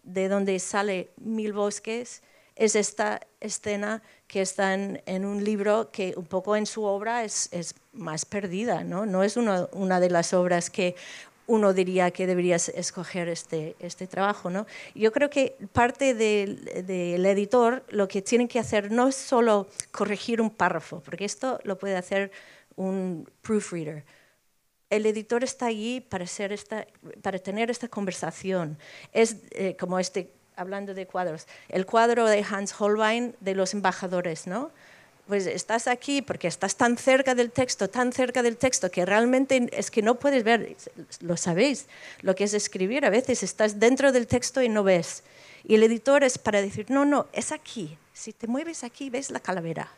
de donde sale Mil bosques es esta escena que está en un libro que un poco en su obra es más perdida, ¿no? No es una de las obras que uno diría que deberías escoger este trabajo, ¿no? Yo creo que parte del editor lo que tiene que hacer no es solo corregir un párrafo, porque esto lo puede hacer un proofreader. El editor está allí para tener esta conversación. Es como hablando de cuadros, el cuadro de Hans Holbein de los embajadores, ¿no? Pues estás aquí porque estás tan cerca del texto, que realmente es que no puedes ver, lo sabéis, lo que es escribir. A veces estás dentro del texto y no ves. Y el editor es para decir, no, es aquí. Si te mueves aquí, ves la calavera.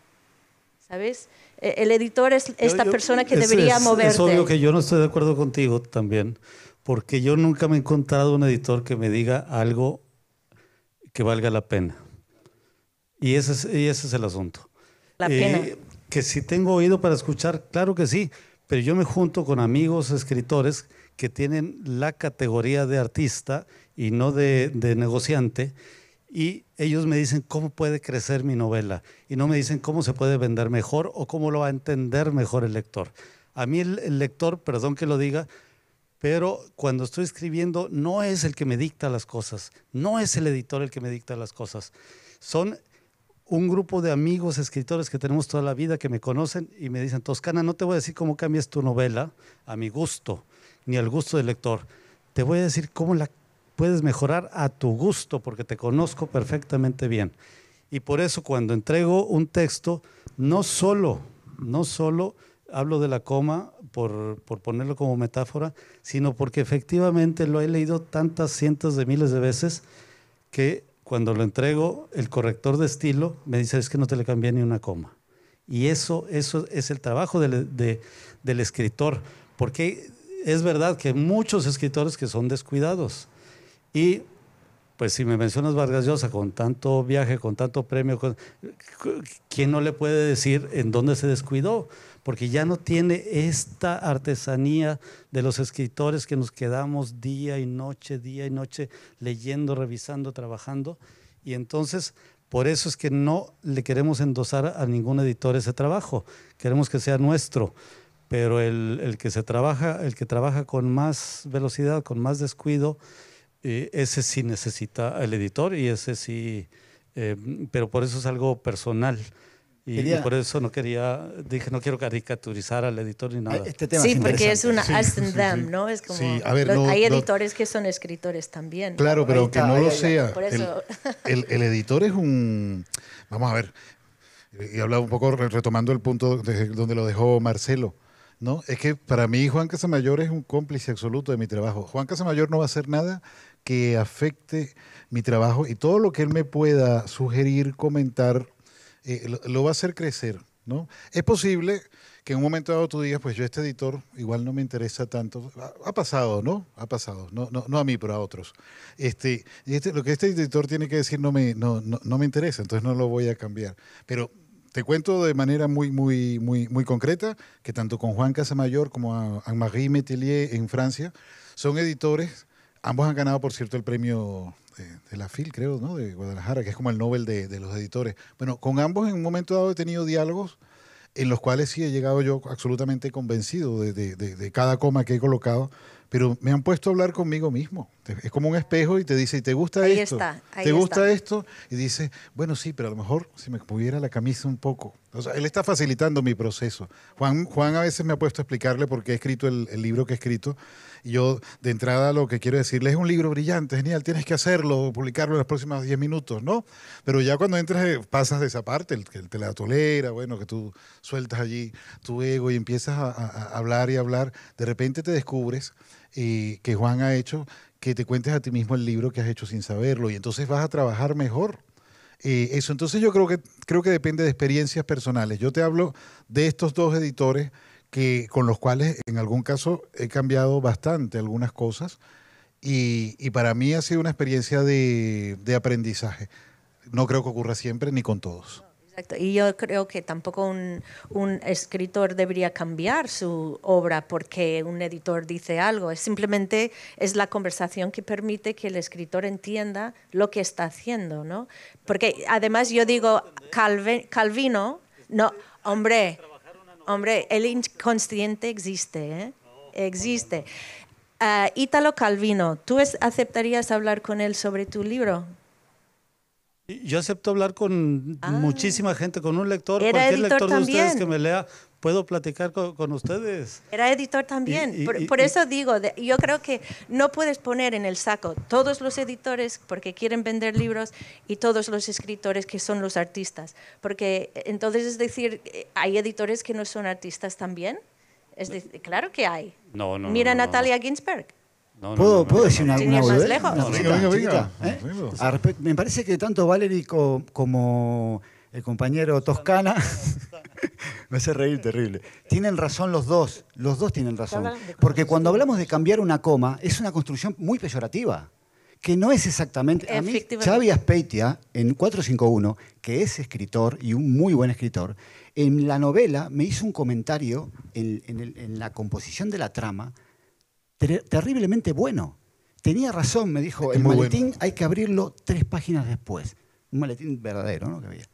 ¿Sabes? El editor es esta persona que debería moverte.
Es obvio que yo no estoy de acuerdo contigo también, porque yo nunca me he encontrado un editor que me diga algo que valga la pena. Y ese es el asunto.
La pena.
Que si tengo oído para escuchar, claro que sí, pero yo me junto con amigos escritores que tienen la categoría de artista y no de negociante, y ellos me dicen cómo puede crecer mi novela, y no me dicen cómo se puede vender mejor o cómo lo va a entender mejor el lector. A mí el lector, perdón que lo diga, pero cuando estoy escribiendo no es el que me dicta las cosas, no es el editor el que me dicta las cosas. Son un grupo de amigos escritores que tenemos toda la vida, que me conocen y me dicen, Toscana, no te voy a decir cómo cambias tu novela a mi gusto, ni al gusto del lector. Te voy a decir cómo la puedes mejorar a tu gusto, porque te conozco perfectamente bien. Y por eso cuando entrego un texto, no solo hablo de la coma por ponerlo como metáfora, sino porque efectivamente lo he leído tantas cientos de miles de veces que cuando lo entrego, el corrector de estilo me dice, es que no te le cambié ni una coma. Y eso es el trabajo del escritor, porque es verdad que hay muchos escritores que son descuidados. Y pues si me mencionas Vargas Llosa con tanto viaje, con tanto premio, ¿quién no le puede decir en dónde se descuidó? Porque ya no tiene esta artesanía de los escritores que nos quedamos día y noche leyendo, revisando, trabajando. Y entonces, por eso es que no le queremos endosar a ningún editor ese trabajo. Queremos que sea nuestro. Pero el que trabaja con más velocidad, con más descuido, ese sí necesita al editor, y ese sí, pero por eso es algo personal. Y por eso no quiero caricaturizar al editor ni nada.
Este tema
sí,
es
porque es una us and
sí,
them,
sí.
¿no? Es como,
Sí, a ver,
hay editores que son escritores también.
Claro, pero
Ahí
que
está,
no
ahí
lo
está.
sea.
Por eso.
El editor es un... Vamos a ver, y hablaba un poco retomando el punto donde lo dejó Marcelo, ¿no? Es que para mí Juan Casamayor es un cómplice absoluto de mi trabajo. Juan Casamayor no va a hacer nada que afecte mi trabajo, y todo lo que él me pueda sugerir, comentar, lo va a hacer crecer, ¿no? Es posible que en un momento dado tú digas, pues yo este editor igual no me interesa tanto. Ha pasado, ¿no? Ha pasado. No a mí, pero a otros. Lo que este editor tiene que decir no me interesa, entonces no lo voy a cambiar. Pero te cuento de manera muy concreta que tanto con Juan Casamayor como a Anne-Marie Métellier en Francia son editores. Ambos han ganado, por cierto, el premio de la FIL, creo, ¿no? De Guadalajara, que es como el Nobel de los editores. Bueno, con ambos en un momento dado he tenido diálogos en los cuales sí he llegado yo absolutamente convencido de cada coma que he colocado, pero me han puesto a hablar conmigo mismo. Es como un espejo y te dice, ¿y te gusta
Ahí
esto?
está, ahí
¿Te gusta
está.
esto? Y dice, bueno, sí, pero a lo mejor si me moviera la camisa un poco. O sea, él está facilitando mi proceso. Juan a veces me ha puesto a explicarle por qué he escrito el libro que he escrito. Y yo, de entrada, lo que quiero decirle es un libro brillante, genial, tienes que hacerlo, publicarlo en los próximos 10 minutos, ¿no? Pero ya cuando entras, pasas de esa parte, el que te la tolera, bueno, que tú sueltas allí tu ego y empiezas a hablar y hablar, de repente te descubres que Juan ha hecho que te cuentes a ti mismo el libro que has hecho sin saberlo y entonces vas a trabajar mejor. Eso, entonces yo creo que depende de experiencias personales. Yo te hablo de estos dos editores con los cuales en algún caso he cambiado bastante algunas cosas y para mí ha sido una experiencia de aprendizaje. No creo que ocurra siempre ni con todos.
Exacto. Y yo creo que tampoco un escritor debería cambiar su obra porque un editor dice algo. Simplemente es la conversación que permite que el escritor entienda lo que está haciendo, ¿no? Porque además yo digo, Calvino, no, hombre, el inconsciente existe, ¿eh? Existe. Ítalo Calvino, ¿tú aceptarías hablar con él sobre tu libro?
Yo acepto hablar con muchísima gente, con un lector,
Era
cualquier
editor
lector de
también.
ustedes que me lea, puedo platicar con ustedes.
Era editor también. Por eso digo, yo creo que no puedes poner en el saco todos los editores porque quieren vender libros y todos los escritores que son los artistas. Porque entonces es decir, ¿hay editores que no son artistas también? Es decir, claro que hay.
No,
Mira a Natalia Ginsberg.
¿Puedo decir una
Sin ir más
boludez?
lejos.
Una cosita
Venga,
chiquita, ¿eh? Me parece que tanto Valery como el compañero Toscana me hace reír terrible. Tienen razón los dos tienen razón. Porque cuando hablamos de cambiar una coma, es una construcción muy peyorativa, que no es exactamente... A mí, Xavi Azpeitia, en 451, que es escritor y un muy buen escritor, en la novela me hizo un comentario en la composición de la trama terriblemente bueno. Tenía razón, me dijo, el maletín hay que abrirlo 3 páginas después. Un maletín verdadero, ¿no? Que había.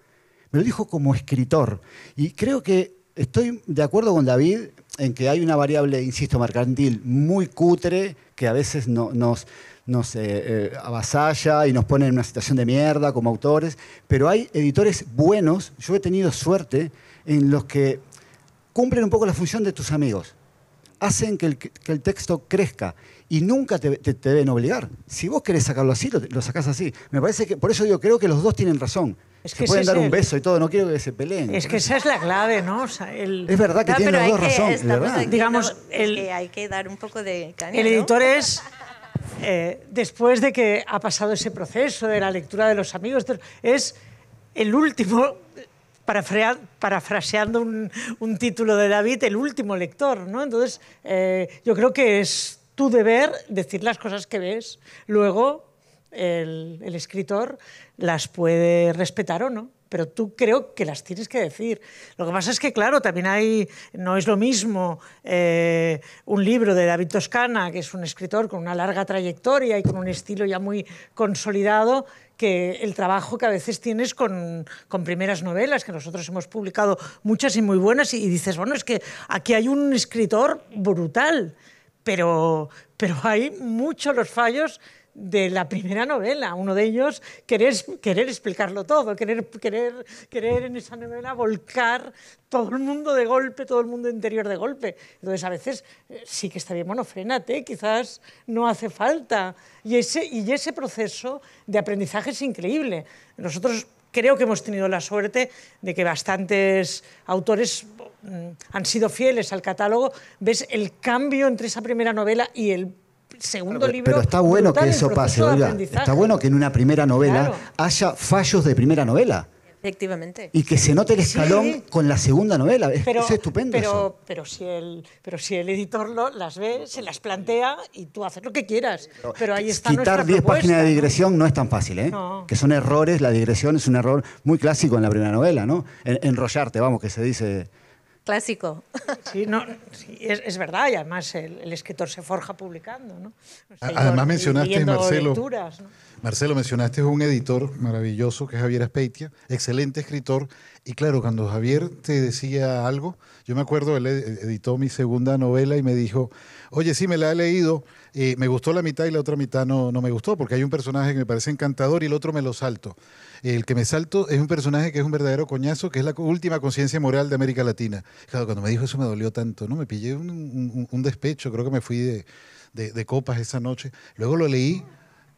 Me lo dijo como escritor. Y creo que estoy de acuerdo con David en que hay una variable, insisto, mercantil muy cutre que a veces nos avasalla y nos pone en una situación de mierda como autores, pero hay editores buenos. Yo he tenido suerte en los que cumplen un poco la función de tus amigos. Hacen que el texto crezca y nunca te deben obligar. Si vos querés sacarlo así, lo sacás así. Me parece que, por eso digo, creo que los dos tienen razón.
Es que
se pueden dar un beso y todo, no quiero que se peleen.
Es que esa es la clave, ¿no? O sea,
es verdad que tienen los dos razón, es verdad.
Aquí,
digamos,
es que hay que dar un poco de caña,
el editor
¿no?
es, después de que ha pasado ese proceso de la lectura de los amigos, es el último... Parafraseando un título de David, el último lector, ¿no? Entonces, yo creo que es tu deber decir las cosas que ves. Luego, el escritor las puede respetar o no, pero tú creo que las tienes que decir. Lo que pasa es que, claro, también no es lo mismo un libro de David Toscana, que es un escritor con una larga trayectoria y con un estilo ya muy consolidado, que el trabajo que a veces tienes con primeras novelas, que nosotros hemos publicado muchas y muy buenas, y dices, bueno, es que aquí hay un escritor brutal, pero hay muchos los fallos de la primera novela. Uno de ellos, querer explicarlo todo, querer en esa novela volcar todo el mundo de golpe, todo el mundo interior de golpe. Entonces, a veces sí que está bien, bueno, frénate, quizás no hace falta. Y ese proceso de aprendizaje es increíble. Nosotros creo que hemos tenido la suerte de que bastantes autores han sido fieles al catálogo. Ves el cambio entre esa primera novela y el segundo libro.
Pero está bueno que eso pase, Olga. Está bueno que en una primera novela haya fallos de primera novela.
Efectivamente.
Y que se note el escalón con la segunda novela. Es estupendo eso.
Pero si el editor las ve, se las plantea y tú haces lo que quieras. Pero ahí está nuestra
Quitar 10
propuesta,
páginas de
¿no?
digresión no es tan fácil, ¿eh?
No.
Que son errores, la digresión es un error muy clásico en la primera novela, ¿no? Enrollarte, vamos, que se dice...
Clásico.
Sí, es verdad, y además el escritor se forja publicando, ¿no? O sea,
Además mencionaste,
leyendo
Marcelo,
lecturas, ¿no?
Marcelo, mencionaste un editor maravilloso que es Javier Aspeitia, excelente escritor. Y claro, cuando Javier te decía algo, yo me acuerdo, él editó mi segunda novela y me dijo, oye, sí, me la he leído, me gustó la mitad y la otra mitad no me gustó, porque hay un personaje que me parece encantador y el otro me lo salto. El que me salto es un personaje que es un verdadero coñazo, que es la última conciencia moral de América Latina. Claro, cuando me dijo eso me dolió tanto, ¿no? Me pillé un despecho, creo que me fui de copas esa noche. Luego lo leí.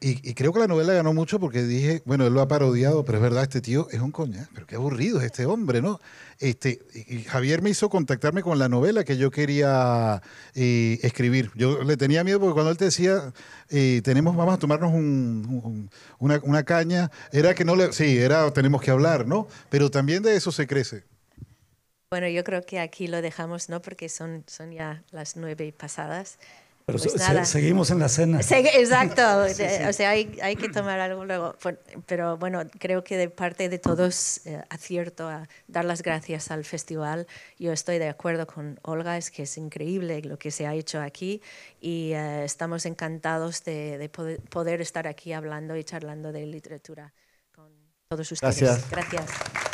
Y creo que la novela ganó mucho porque dije, bueno, él lo ha parodiado, pero es verdad, este tío es un coñazo, pero qué aburrido es este hombre, ¿no? Y Javier me hizo contactarme con la novela que yo quería escribir. Yo le tenía miedo porque cuando él te decía, vamos a tomarnos una caña, era que no le, sí, era tenemos que hablar, ¿no? Pero también de eso se crece.
Bueno, yo creo que aquí lo dejamos, ¿no? Porque son ya las 9 pasadas.
Pero
Pues nada.
seguimos en la cena.
Exacto,
Sí, sí.
O sea, hay que tomar algo luego. Pero bueno, creo que de parte de todos acierto a dar las gracias al festival. Yo estoy de acuerdo con Olga, es que es increíble lo que se ha hecho aquí y estamos encantados de poder estar aquí hablando y charlando de literatura con todos ustedes.
Gracias.
Gracias.